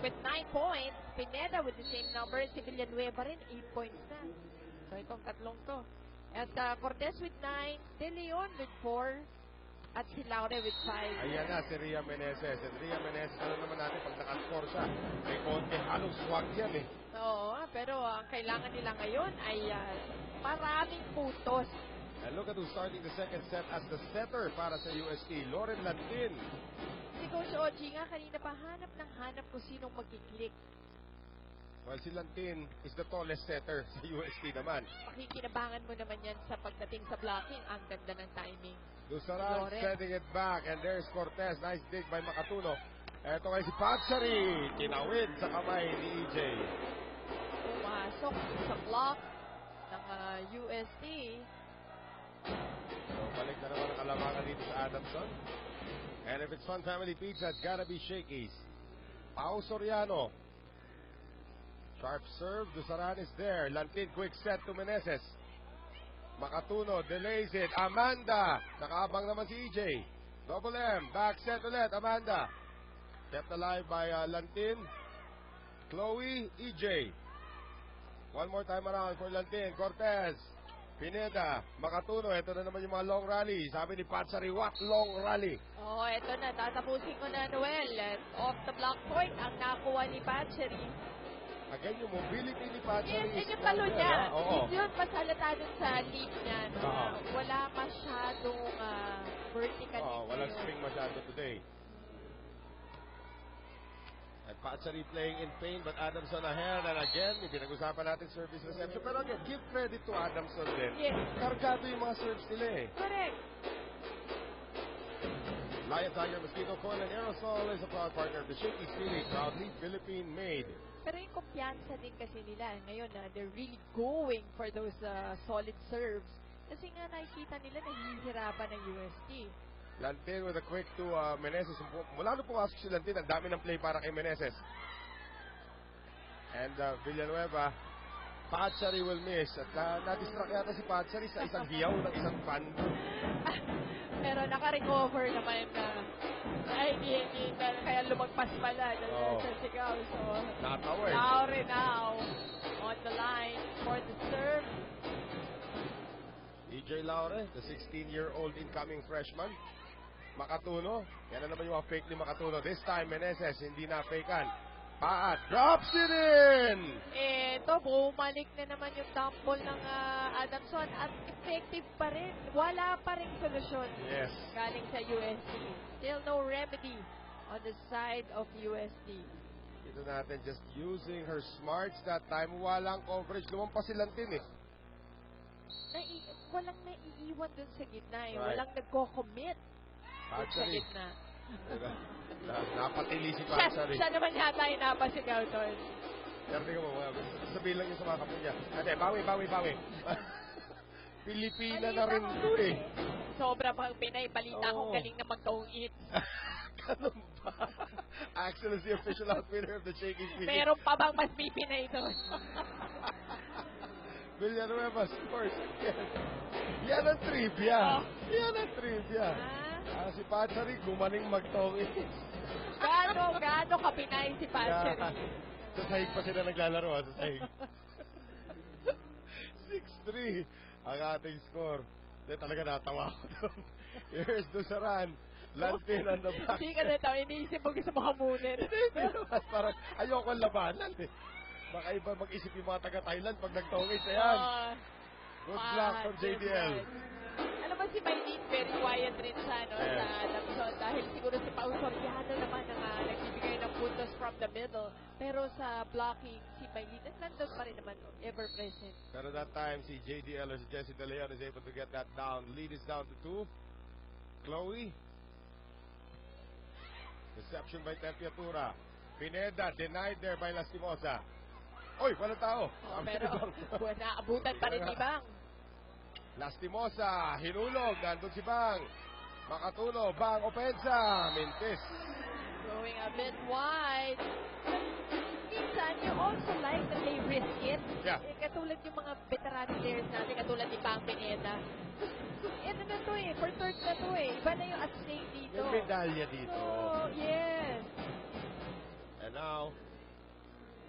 with 9 points. Pineda with the same number. Si Villanueva rin, 8 points na. So itong tatlong to. At Cortez with 9. De Leon with 4. At si Laure with 5. Ayan na, si Ria Meneses. And Ria Meneses, alam naman natin, pag nakascore siya, may konti halong swag yan eh. Oo, pero ang kailangan nila ngayon ay maraming putos. And look at who's starting the second set as the setter para sa UST, Lauren Lantin. Si Coach Ogie nga, kanina pa hanap kung sinong magkiklik. Well, si Lantin is the tallest setter sa UST naman. Pakikinabangan mo naman yan sa pagdating sa blocking. Ang ganda ng timing. Dusaran sending it back, and there's Cortez. Nice dig by Makatuno. Eto kay si Patsari. Tinawid sa kamay ni EJ. Pumasok sa block ng UST. So, balik na naman ang kalamangan dito sa Adamson. And if it's Fun Family Pizza, it's gotta be Shakey's. Pao Soriano. Sharp serve. Dusaran is there. Lantin, quick set to Meneses. Makatuno, delays it. Amanda. Nakaabang naman si EJ. Double M. Back set ulit. Amanda. Kept alive by Lantin. Chloe, EJ. One more time around for Lantin. Cortez. Pineda. Makatuno. Ito na naman yung mga long rally. Sabi ni Patsari, what long rally? Oh, ito na. Tatapusin ko na, Noel. Off the block point ang nakuha ni Patsari. Again, yung mobility ni Patsari. Yes, yung talo niya. Oo. Yun, pasalata dun sa lead niya. No? Oo. Wala masyadong vertical. Walang spring masyado today. And Patsari playing in pain, but Adamson ahead. And again, pinag-usapan natin service reception. Pero again, give credit to Adamson din. Yes. Kargado yung mga serves nila eh. Correct. Lion Tiger Mosquito Coil and Aerosol is a proud partner of the Shakey's Really, proudly Philippine-made. Pero yung kumpiyansa din kasi nila ngayon na they're really going for those solid serves. Kasi nga nakikita nila nahihirapan ng UST. Lantin with a quick to Meneses. Mula nung pumasok si Lantin, ang dami ng play para kay Meneses. And Villanueva, Patsari will miss. At na-distract yata si Patsari sa isang hiyaw ng isang fan. Pero naka-recover naman na hindi kaya lumagpas pala sa sigaw. So, Natawa eh. Laure now on the line for the serve. EJ Laure, the 16-year-old incoming freshman. Makatuno. Yan na naman yung fake ni Makatuno. This time, Meneses, hindi na fakean. Paat, drops it in! Ito, bumalik na naman yung dump ball ng Adamson at effective pa rin. Wala pa rin solusyon. Yes. Galing sa USD. Still no remedy on the side of USD. Ito natin, just using her smarts that time. Walang coverage. Lumampas si Lantin eh. Walang naiiwan dun sa gitna eh. Right. Walang nagko-commit dun sa gitna. Napatili si Patsari. Siya naman yata yung napasigaw doon. Pero tingnan mo, sabihin lang yung sa mga kapatid niya. Ate, bawi. Pilipina na rin ito eh. Sobra pang Pinay. Balita kong galing na mag-tong-eat. Ganun ba? Axel is the official outfitter of the Shakey's Really. Meron pa bang mas Pinay doon? Villanueva scores again. Yan ang trivia. Yan ang trivia. Si Patsari gumaling mag-tongit. Gano ka Pinay si Patsari? Sa sahig pa sila naglalaro. Sa sahig. 6-3 ang ating score. Hindi talaga natawa ko doon. Here's Dusaran. Lantin on the back. Hindi ka na tao. Iniisip mo gusto mo hamunin. Hindi naman. Parang ayoko labanan eh. Baka iba mag-isip yung mga taga-Thailand pag nagtongits. Ayan. Good block from JDL. Alam mo si Maylene, very quiet rin siya sa Adamson dahil siguro si Paul Soriano naman ang nagbibigay ng puntos from the middle. Pero sa blocking, si Maylene, nandun pa rin naman, ever present. Pero that time, si JDL or si Jessie De Leon is able to get that down. Lead is down to 2. Chloe. Reception by Tempiatura. Pineda denied there by Lastimosa. Oy, walang tao. Pero naabutan pa rin ni Bang. Lastimosa, hinulog. Nandun si Bang. Makatulo, Bang, opensa. Mintis. Going a bit wide. Minsan, you also like that they risk it. Yeah. Katulad yung mga veteran players natin, katulad ni Bang Pineda. Ito na to for third na to Iba na yung at stake dito. Yung medalya dito. Oh, yes. And now,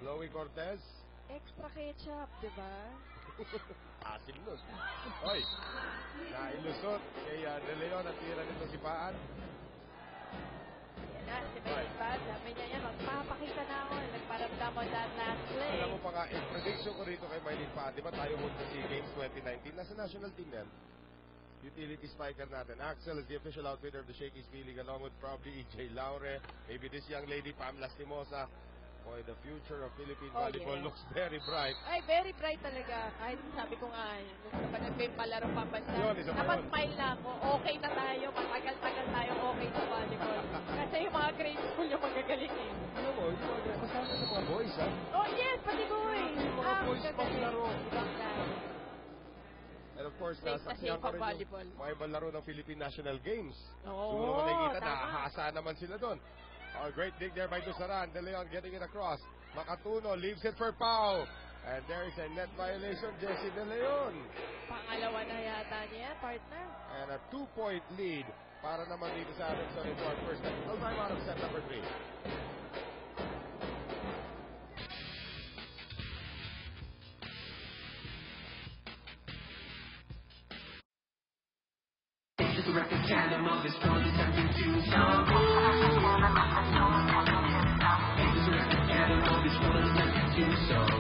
Chloe Cortez. Extra ketchup, di ba? Asim nun. Hoy, nailusot kay De Leon at tira nito si Paan. Yan na, si Maylene. Sabi niya yan, magpapakita na ako. Nagparamdam mo that last play. Alam mo pa nga, prediction ko rito kay Maylene Paan. Di ba tayo punta si Games 2019? Nasa national team yan. Utility spiker natin. Axel is the official outfitter of the Shakey's P-League along with probably EJ Laure. Maybe this young lady, Pam Lastimosa. Boy, the future of Philippine volleyball looks very bright. Ay, very bright talaga. Kahit sabi ko nga, gusto pa nagpapalaro pa bansa. Yun, isa pa yun. Napasmile na ako. Okay na tayo. Matagal-tagal tayo okay sa volleyball. Kasi yung mga grade school yung magagaling eh. Alam mo, yung mga kasama sa mga boys, ha? Oh, yes, pati boys. Yung mga boys paglaro. Ibang klase. And of course, Safe na nasaksihan safe ko ang rin volleyball. yung mga ibang laro ng Philippine National Games. Oo, Siguro mo nakikita, tama. nakahasa naman sila doon. Oh, great dig there by Dusaran. De Leon getting it across. Makatuno leaves it for Pau. And there is a net violation, Jessie De Leon. Pangalawa na yata niya, partner. And a 2-point lead para naman dito sa Adamson in our first time. No time out of set number 3. This is a record tandem of his phone, something to song. This is a record tandem of his phone, something to song.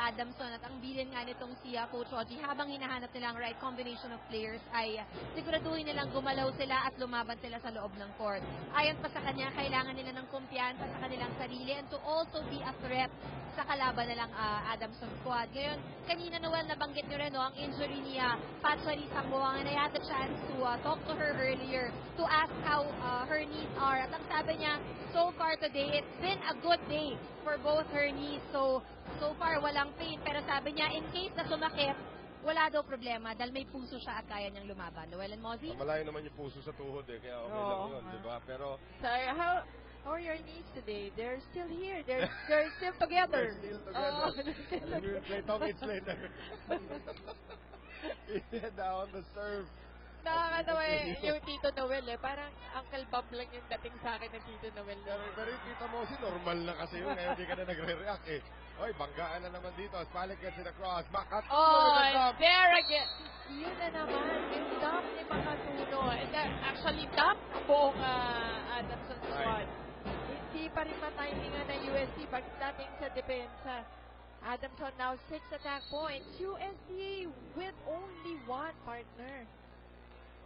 Adamson at ang bilin nga nitong si Coach Ogie habang hinahanap nila ang right combination of players ay siguraduhin nilang gumalaw sila at lumaban sila sa loob ng court. Ayon pa sa kanya, kailangan nila ng kumpiyansa sa kanilang sarili and to also be a threat sa kalaban nilang Adamson squad. Ngayon, kanina Noel nabanggit nyo rin ang injury ni Patsari Sambuang and I had the chance to talk to her earlier to ask how her knees are. At ang sabi niya, so far today, it's been a good day for both her knees. So far, walang pain. Pero sabi niya, in case na sumakit, wala daw problema dahil may puso siya at kaya niyang lumaban. Noel and Mozzie? Malayo naman yung puso sa tuhod kaya okay lang yun, di ba? Pero... So, how are your knees today? They're still here. They're still together. They're still together. Oh, we will play topics later. Down the serve. Nakakatawa yung Tito Noel Parang Uncle Bob lang yung dating sa akin ng Tito Noel. Pero yung Tito mo normal na kasi yun. Ngayon di ka na nagre-react Oy, banggaan na naman dito. Spalik gets it across. Makatuno with the dump. There again. Yun na naman. Yung dump ni Makatuno. And actually, dump ang buong Adamson squad. Hindi pa rin matimingan ng USC pagdating sa depensa. Adamson now 6 attack points. USC with only 1 partner.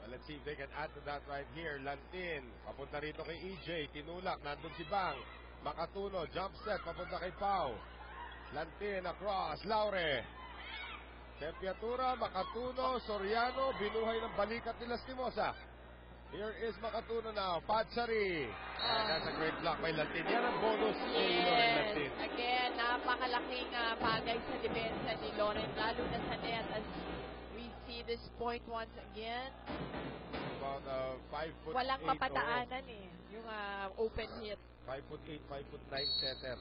And let's see if they can add to that right here. Lantin, papunta rito kay EJ. Tinulak, nandun si Bang. Makatuno, jump set, papunta kay Pau. Lantin, across, Laure. Tempiatura, Makatuno, Soriano, binuhay ng balikat ni Lastimosa. Here is Makatuno now, Patsari. And that's a great block by Lantin. Yan ang bonus ni Loren Lantin. Again, napakalaking bagay sa depensa ni Loren, lalo na sa net as we see this point once again. About 5'8". Walang mapataanan yung open hit. 5'8", 5'9" setter.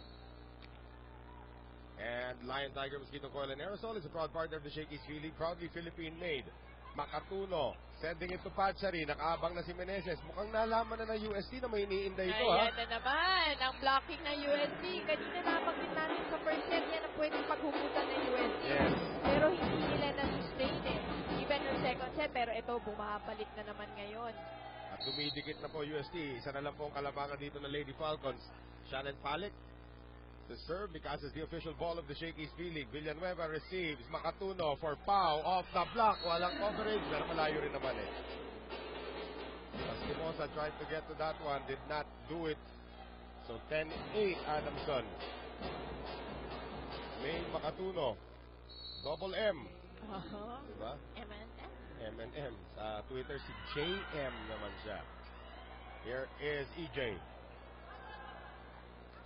And Lion Tiger Mosquito Coil and Aerosol is a proud partner of the Shakey's League, proudly Philippine-made. Makatuno, sending it to Patsari, nakaabang na si Meneses. Mukhang nalaman na ng UST na may iniinda ito, Ayan na naman, ang blocking ng UST. Kanina nabanggit natin sa first set, yan ang pwedeng paghugutan ng UST. Yes. Pero hindi nila na-sustain even yung second set, pero ito, bumabalik na naman ngayon. At dumidikit na po UST. Isa na lang po ang kalabangan dito ng Lady Falcons. Shannon Palik, the serve because it's the official ball of the Shakey's League. Villanueva receives. Makatuno for Pau off the block. Walang coverage. Pero malayo rin naman Lastimosa tried to get to that one. Did not do it. So 10-8 Adamson. Main Makatuno. Double M. Diba? M&M. Sa Twitter si JM naman siya. Here is EJ.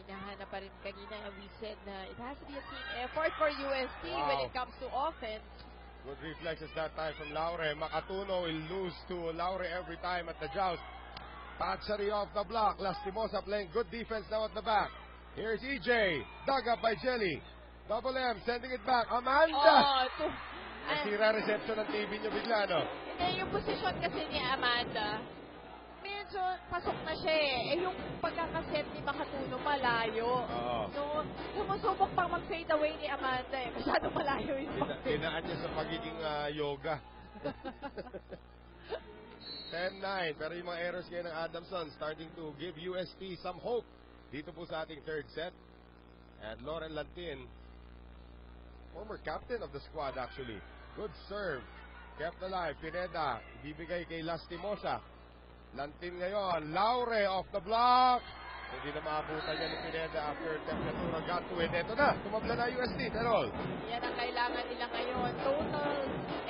Hinahanap pa rin kanina, we said na it has to be a team effort for UST when it comes to offense. Good reflexes that time from Laure. Makatuno will lose to Laure every time at the joust. Patsari off the block. Lastimosa playing good defense now at the back. Here's EJ. Dug up by Jelly. Double M sending it back. Amanda! Nasira reception ng TV nyo bigla, no? Hindi, yung posisyon kasi ni Amanda, medyo pasok na siya yung pagkakaset ni Makatuno malayo. So, sumusubok pang mag-fade away ni Amanda masyado malayo yung pag-fade. Tinaan niya sa pagiging yoga. 10-9, pero yung mga errors ngayon ng Adamson starting to give UST some hope dito po sa ating third set. And Loren Lantin, former captain of the squad actually. Good serve. Kept alive. Pineda, ibibigay kay Lastimosa. Lantin ngayon. Laure off the block. Hindi na maabutan niya ni Pineda after Temperatura got to it. Ito na. Tumabla na UST. Terol. Yan ang kailangan nila ngayon. Total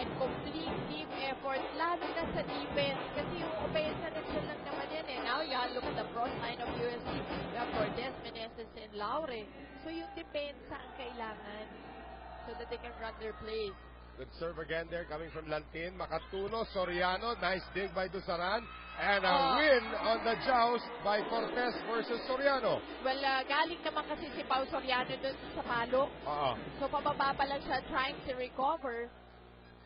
and complete team effort. Lalo na sa defense. Kasi yung offense na lang naman yan Now you look at the front line of UST. You have Cortez, Meneses, and Laure. So yung depensa ang kailangan so that they can run their plays. Good serve again there coming from Lantin. Makatuno, Soriano. Nice dig by Dusaran. And a win on the joust by Cortez versus Soriano. Well, galing naman kasi si Pau Soriano dun sa palo. So pababa pa lang siya trying to recover.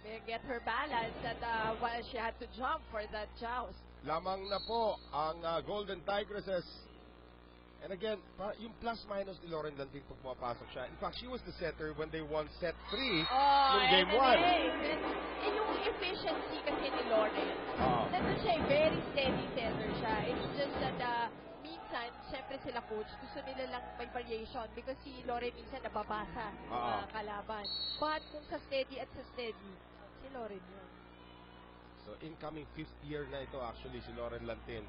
Get her balance and while she had to jump for that joust. Lamang na po ang Golden Tigresses. And again, yung plus-minus ni Loren Lantin pag pumapasok siya. In fact, she was the setter when they won set 3 in game 1. And yung efficiency kasi ni Loren, nandun siya, very steady setter siya. It's just that minsan, syempre sila coach, gusto nila lang may variation because si Loren minsan nababasa ng kalaban. But kung sa steady at sa steady, si Loren yun. So incoming 5th year na ito actually si Loren Lantin.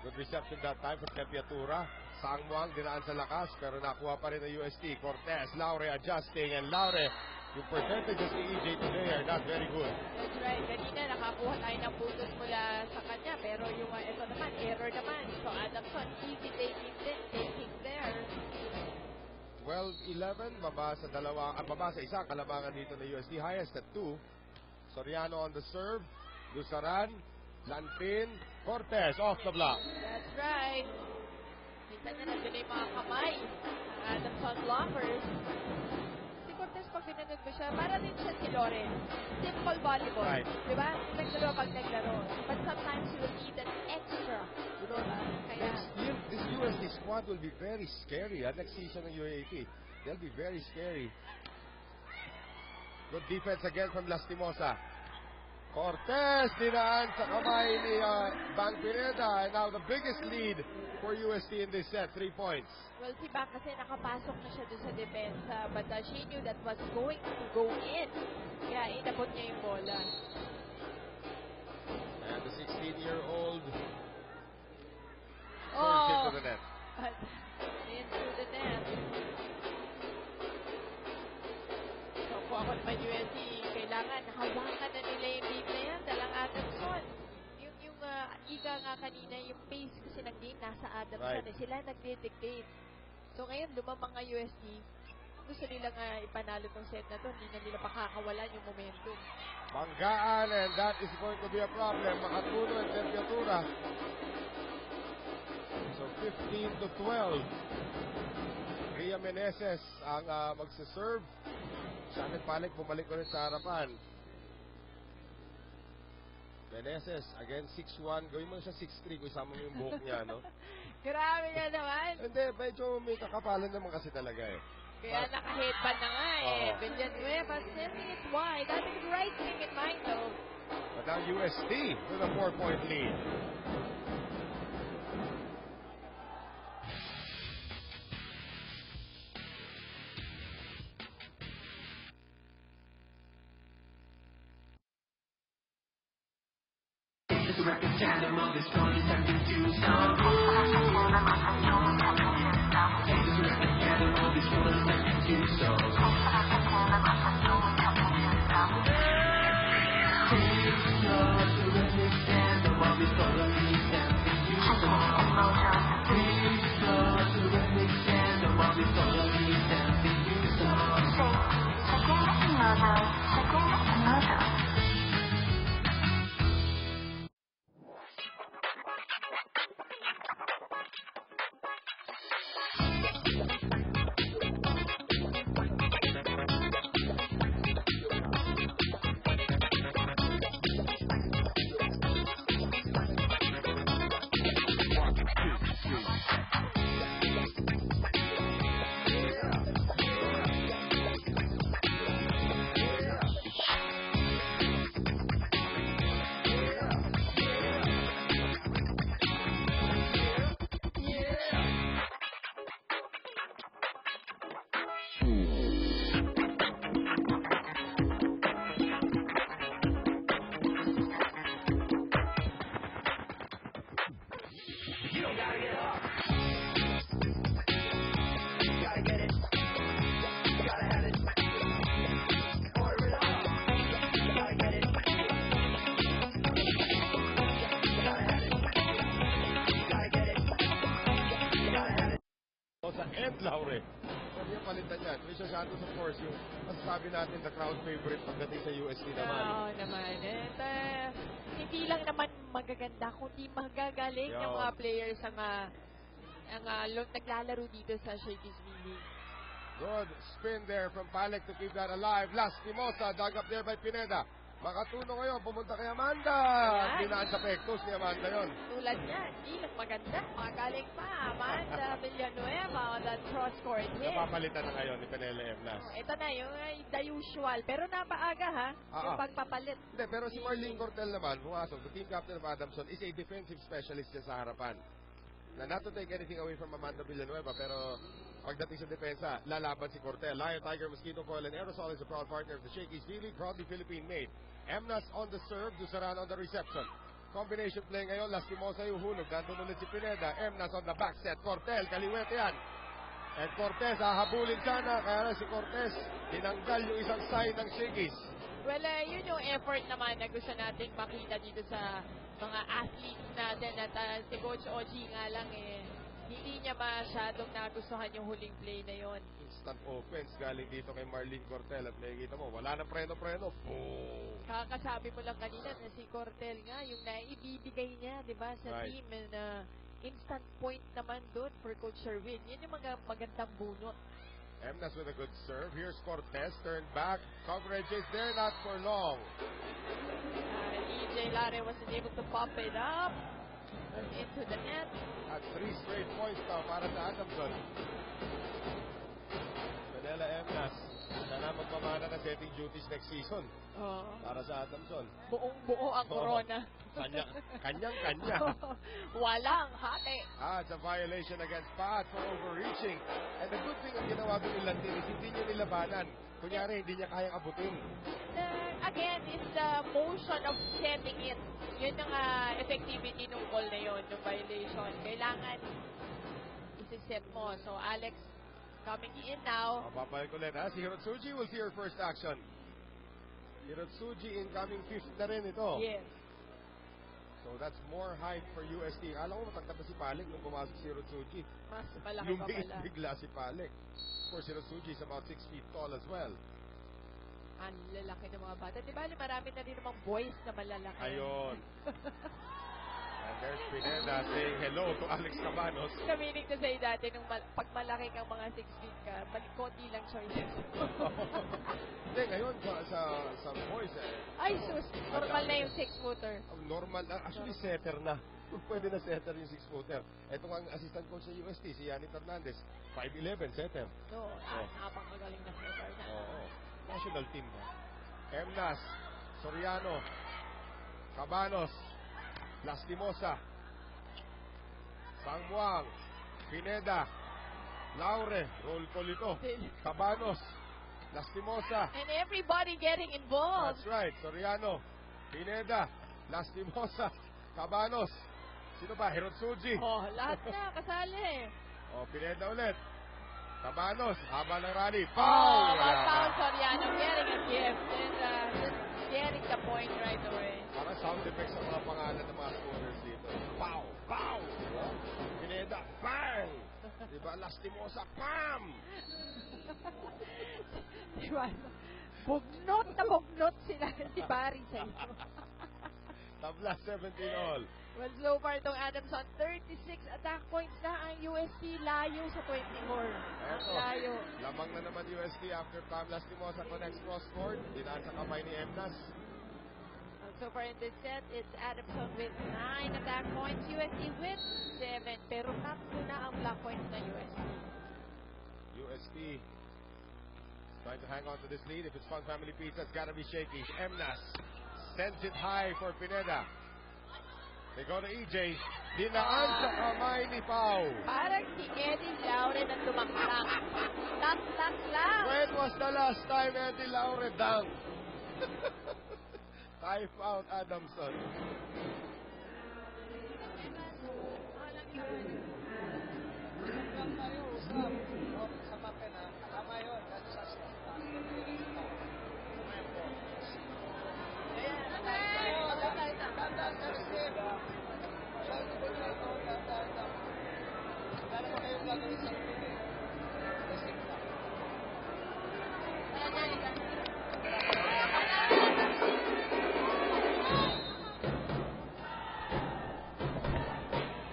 Good reception that time from Tempiatura. Sangmuang dinaan sa lakas pero nakuha pa rin ng UST. Cortez, Laure adjusting and Laure, yung percentages ni EJ today are not very good. That's right. Kanina nakakuha tayo ng puntos mula sa kanya pero yung ito naman, error naman. So Adamson, easy taking there. 12-11, baba sa isang kalabangan dito ng UST. Highest at 2. Soriano on the serve. Dusaran, Lantin, Cortez off the block. That's right. Minsan na nandun yung mga kamay ng Adamson blockers. Si Cortez pag binanod mo siya, para rin siya si Loren. Simple volleyball. Right. Diba? Naglaro pag naglaro. But sometimes you will need an extra. Diba? Kaya... This UST squad will be very scary. Next season ng UAAP, they'll be very scary. Good defense again from Lastimosa. Cortez dinaan sa kamay ni Bang Pineda. And now the biggest lead for UST in this set, 3 points. Well, si Bang kasi nakapasok na siya doon sa depensa. But she knew that was going to go in. Kaya inabot niya yung bola. And the 16-year-old Oh, into the net. into the net. So, kung ako naman USC, kailangan hawakan na nila yung lead na yan. Dalang Adamson. Yung ika nga kanina, yung pace kasi ng game nasa Adamson. Right. Sila nagde-dictate. So, ngayon, lumamang nga USC. Gusto nila nga ipanalo tong set na to. Hindi na nila pakakawalan yung momentum. Banggaan, and that is going to be a problem. Makatulo ang temperatura. So 15-12. Ria Meneses ang magsaserve. Janet Palik bumalik ulit sa harapan. Meneses, again 6'1". Gawin mo siya 6'3" kung isama mo yung buhok niya, no? Grabe nga naman. Hindi, medyo may kakapalan naman kasi talaga eh. Kaya naka-headband na nga eh. Villanueva sending it wide. That's the right thing in mind though. But now USD with a 4-point lead. The record tandem of this one second to song. The record tandem of this one second to song. Sa end, Laure. Pwede yung palitan yan. Trisha Santos, of course, yung masasabi natin the crowd favorite pagdating sa UST naman. Oo naman. At hindi lang naman magaganda, kundi magagaling Yo. yung mga players ang naglalaro dito sa Shakespeare. Good spin there from Palek to keep that alive. Last Mimosa, dug up there by Pineda. Makatuno ngayon, pumunta kay Amanda. Dinaan sa pektos ni Amanda yon. Tulad niyan, hindi lang maganda. Magaling pa, Amanda Villanueva on that cross-court hit. Napapalitan na ngayon ni Penele Evnas. Ito na yung the usual. Pero napaaga ha, yung pagpapalit. Hindi, pero si Marlene Cortel naman, pumasok. The team captain of Adamson is a defensive specialist niya sa harapan. Na not to take anything away from Amanda Villanueva, pero pagdating sa depensa, lalaban si Cortel. Lion, Tiger, Mosquito Coil, and Aerosol is a proud partner of the Shakey's V-League, proudly Philippine-made. Emnas on the serve, Dusaran on the reception. Combination play ngayon, Lastimosa yung hulog. Nandun ulit si Pineda. Emnas on the back set. Cortel, kaliwete yan. And Cortez, hahabulin sana. Kaya na si Cortez, tinanggal yung isang side ng Shakey's. Well, yun yung effort naman na gusto nating makita dito sa mga athletes natin. At si Coach Oji nga lang hindi niya masyadong nagustuhan yung huling play na yon. Instant offense galing dito kay Marlene Cortel. At makikita mo, wala nang preno-preno. Boom! Kakasabi mo lang kanina na si Cortel nga, yung naibibigay niya, di ba, sa Right. team na instant point naman doon for Coach Sherwin. Yan yung mga magandang bunot. Emnas with a good serve. Here's Cortez, turned back. Coverage is there, not for long. EJ Lare wasn't able to pop it up into the net. At 3 straight points now para sa Adamson. Manila Emnas, siya na magpamana ng setting duties next season para sa Adamson. Buong-buo ang corona. Kanyang-kanya. Walang hati. It's a violation against Pat for overreaching. And the good thing ang ginawa din ni Lantin is hindi niya nilabanan. Kunyari, hindi niya kayang abutin. again, it's the motion of setting it. Yun ang effectivity ng call na yun, yung violation. Kailangan isi-set mo. So, Alex coming in now. Babalik ulit ha. Si Hirotsuji will see her first action. Hirotsuji incoming fifth na rin ito. Yes. So that's more height for UST. Alam ko matagtag na si Palik nung pumasok si Hirotsuji. Mas malaki pa Lumiit pala. bigla si Palik. Of course, Hirotsuji is about 6 feet tall as well. Ang lalaki ng mga bata. Di ba, marami na din namang boys na malalaki. Ayun. And there's Pineda saying hello to Alex Cabanos. Kaminig to say dati, nung pag malaki kang mga 6 feet ka, konti lang choices. Hindi, ngayon sa boys Ay, sus. Normal na yung 6-footer. Normal na. Actually, setter na. Pwede na setter yung 6-footer. Ito ang assistant coach sa UST, si Yanni Fernandez. 5'11", setter. So, napakagaling na setter na. Oo. National team na. Emnas, Soriano, Cabanos, Lastimosa, Sangmuang, Pineda, Laure, roll call ito. Cabanos, Lastimosa. And everybody getting involved. That's right. Soriano, Pineda, Lastimosa, Cabanos. Sino ba? Hirotsuji. Oh, lahat na kasali. Oh, Pineda ulit. Cabanos, haba ng rally. Foul! Foul Soriano getting a gift and just getting the point right away. Para sound effects ang mga pangalan ng mga scorers dito. Pow! Pow! Pineda, bang! Diba? Lastimosa, pam! Diba? Bugnot na bugnot sila si Barry sa iyo. Tabla 17 all. Well, so far itong Adamson, 36 attack points na ang UST, layo sa 24. Eto, Layo. lamang na naman UST after time. Lastimosa connects cross-court. Dinaan sa kamay ni Emnas. So far in this set, it's Adamson with 9 attack points, UST with 7. Pero tatlo na ang block points na UST. UST trying to hang on to this lead. If it's Fun Family Pizza, it's gotta be shaky. Emnas sends it high for Pineda. They go to EJ. Dinaan sa kamay ni Pau. Parang si Eddie Laure na tumaktak. Tak lang. When was the last time Eddie Laure dunked? Time out Adamson.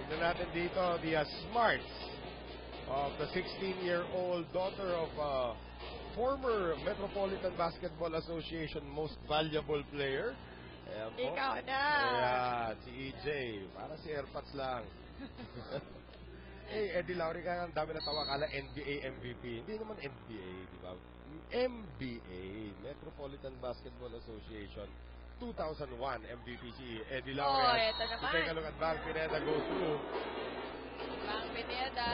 Tignan natin dito the smarts of the 16-year-old daughter of former Metropolitan Basketball Association most valuable player. Ayan po. Ikaw na. Ayan, si EJ. Para si Airpods lang. Eddie Laure, kaya ang dami na tawa, kala NBA MVP. Hindi naman NBA, di ba? MBA, Metropolitan Basketball Association. 2001 MVP si Eddie Laure. Oh, eto naman. Take a look at Bang Pineda go through. Bang Pineda.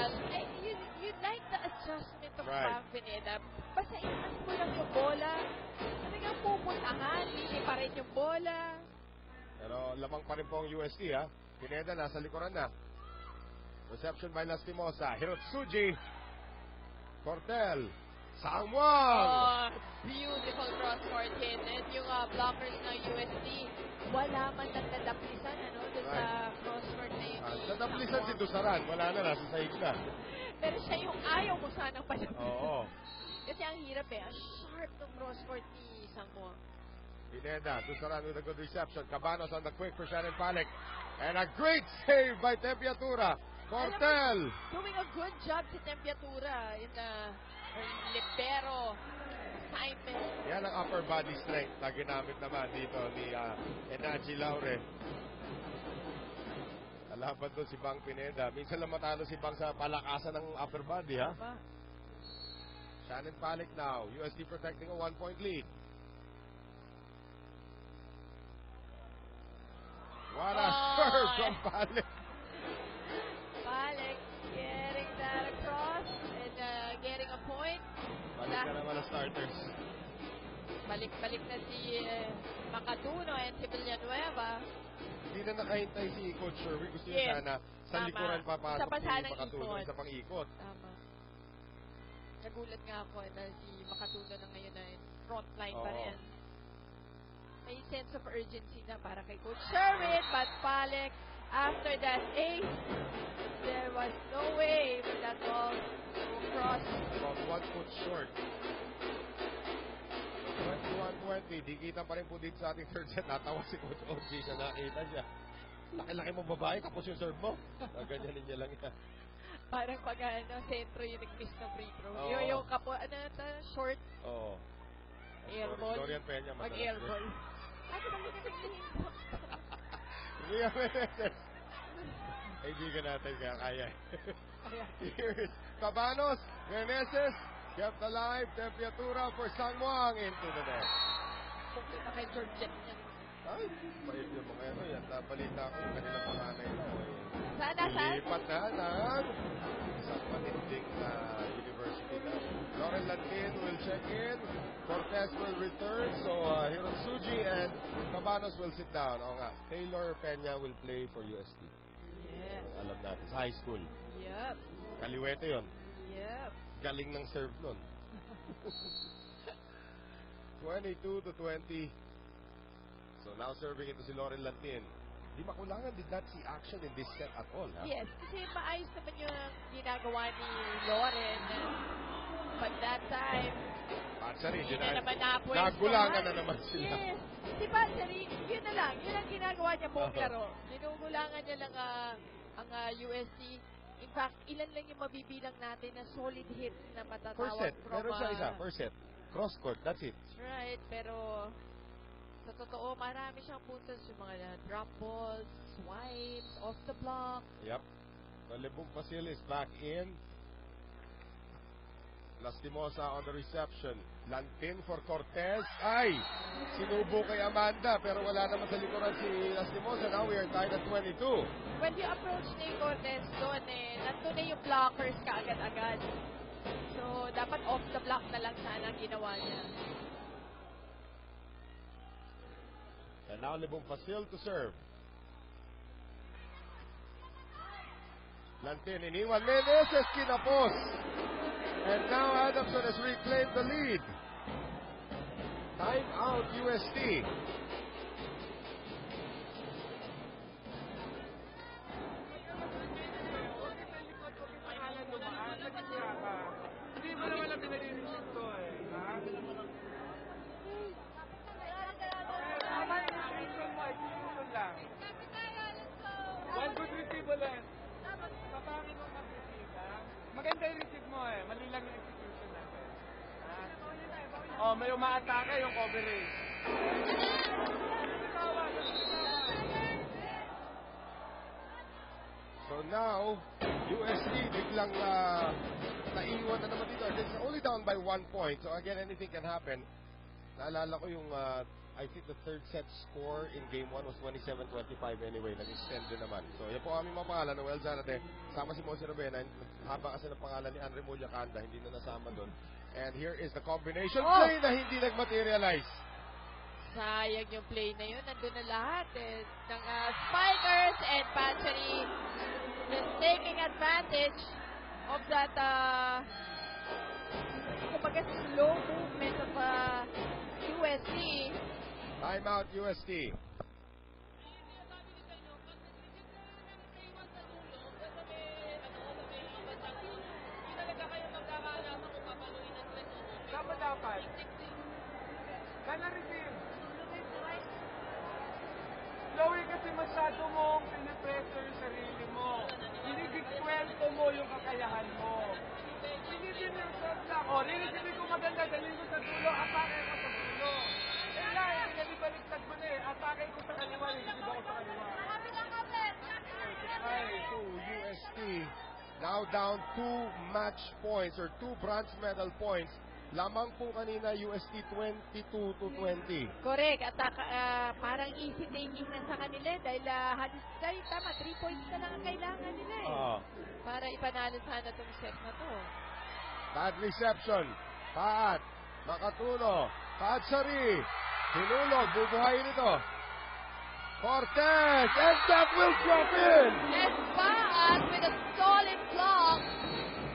You like the adjustment of Bang Pineda. Basta inas mo lang yung bola. Talagang pupuntahan. Hindi pa rin yung bola. Pero lamang pa rin po ang UST ha. Pineda nasa likuran na. Reception by Lastimosa. Hirotsuji. Cortel. Sangmuang. Oh, beautiful cross-court hit. And yung blockers ng UST, wala man lang nadaplisan, ano, dun sa cross-court na yun. Nadaplisan si Dusaran. Wala na, nasa sahig na. Pero siya yung ayaw mo sanang padaplisan. Oo. Kasi ang hirap ang sharp ng cross-court ni Sangmuang. Pineda, Dusaran with a good reception. Cabanos on the quick for Shannon Palik. And a great save by Tempiatura. Cortel. Doing a good job si Tempiatura in the libero assignment. Yan ang upper body strength na ginamit naman dito ni Enaji Laure. Kalaban doon si Bang Pineda. Minsan lang matalo si Bang sa palakasan ng upper body, ha? Shannon Palik now. USD protecting a 1-point lead. What a serve from Palik. Palik getting that across and getting a point. Balik ka naman ang starters. Balik-balik na si Makatuno and si Villanueva. Hindi na nakahintay si Coach Sherwin. Gusto niya sana sa likuran papasok Isa pa si sanang Makatuno. ikot. Isa pang ikot. Tama. Nagulat nga ako na si Makatuno na ngayon na frontline pa rin. May sense of urgency na para kay Coach Sherwin, but Palek, after that ace, there was no way for that ball to cross. About 1 foot short. 21-20, di kita pa rin po dito sa ating third set. Natawa si Coach OG siya, nakita siya. Laki-laki mong babae, kapos yung serve mo. Ganyanin niya lang yan. Parang pag sentro yung nag-miss na free throw. Oo. Yung kapo, short Oo. airball. Dorian Peña, Mag-airball. Ay, kailangan ka nag-airball. Ria Meneses. Kaibigan natin kaya kaya. Here's Cabanos, Meneses, kept alive, temperatura for San Juan into the net. Pupunta kay Georgette niya. Ay, pait yung mga ito. Yan, nabalita ko yung kanilang panganay na. Sana. Ilipat na ng isang matinding university na. Lauren Lantin will check in. Cortez will return. So, Hirosuji and Cabanos will sit down. O nga, Taylor Peña will play for UST. Yes. Alam natin, sa high school. Yep. Kaliwete yun. Yep. Galing ng serve nun. 22-20. So now serving ito si Lauren Lantin. Di makulangan, did not see action in this set at all, ha? Yes, kasi maayos naman yung ginagawa ni Lauren. But that time, Patsari, hindi na naman napwesto. nagulangan na naman sila. Yes. Si Patsari, yun na lang. Yun ang ginagawa niya buong laro. Ginugulangan niya lang ang USC. In fact, ilan lang yung mabibilang natin na solid hit na matatawag First set, from... meron siya isa. First set. Cross court, that's it. That's right, pero sa totoo, marami siyang puntos yung mga drop balls, swipes, off the block. Yep. Talibong Pasil is back in. Lastimosa on the reception. Lantin for Cortez. Ay! Sinubo kay Amanda pero wala naman sa likuran si Lastimosa. Now we are tied at 22. When you approach ni Cortez doon nandun na yung blockers kaagad-agad. So, dapat off the block na lang sana ginawa niya. And now Libong Pasil to serve. Lantin iniwan. Meneses kinapos. And now Adamson has reclaimed the lead. Time out UST. Hindi mo naman ang pinag-iisip ko eh. Ha? Tama yung execution mo, execution lang. 1 good receive ulit. Papangin mo mag-receive, ha? Maganda yung receive mo eh. Mali lang yung execution natin. Ha? Oh, may umaatake yung coverage. So now, UST biglang naiwan na naman dito. It's only down by 1 point. So again, anything can happen. Naalala ko yung, I think the third set score in game 1 was 27-25 anyway. Nag-extend din naman. So yan po aming mga pangalan. Noel Zanate, sama si Monse Robena. Haba kasi ng pangalan ni Andre Mullacanda. Hindi na nasama doon. And here is the combination play na hindi nag-materialize. Sayang yung play na yun. Nandun na lahat ng spikers and Patsari just taking advantage of that kumbaga slow movement of USC. Timeout UST. Dapat. Kana receive. Lower kasi masyado mong pinipressure yung sarili mo. Hinigit-kwento mo yung kakayahan mo. Hinigit yung shot lang. O, rinisipin ko maganda, dalhin ko sa dulo, atake ko sa dulo. Eh lang, pinalibaliktad mo na eh. Atake ko sa kaliwa, hinigit ako sa kaliwa. To UST. Now down 2 match points or 2 bronze medal points. Lamang po kanina UST 22-20. Correct. At parang easy taking na sa kanila dahil tama, 3 points na lang ang kailangan nila para ipanalo sana itong set na to. Bad reception. Paat. Makatuno. Padsari. Sinulog. Bubuhayin ito. Cortez. And that will drop in. And Paat with a solid block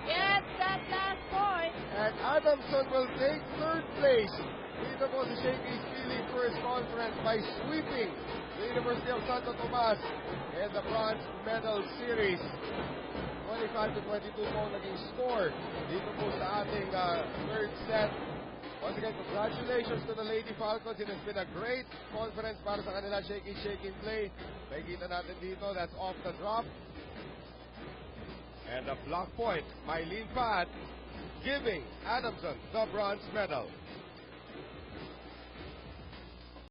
gets that last point. And Adamson will take third place. Dito po si Shakey's Philly First Conference by sweeping the University of Santo Tomas in the bronze medal series. 25-22 po naging score dito po sa ating third set. Once again, congratulations to the Lady Falcons. It has been a great conference para sa kanila. Shaking play. Nakikita natin dito, that's off the drop. And a block point, Mylene Pat giving Adamson the bronze medal.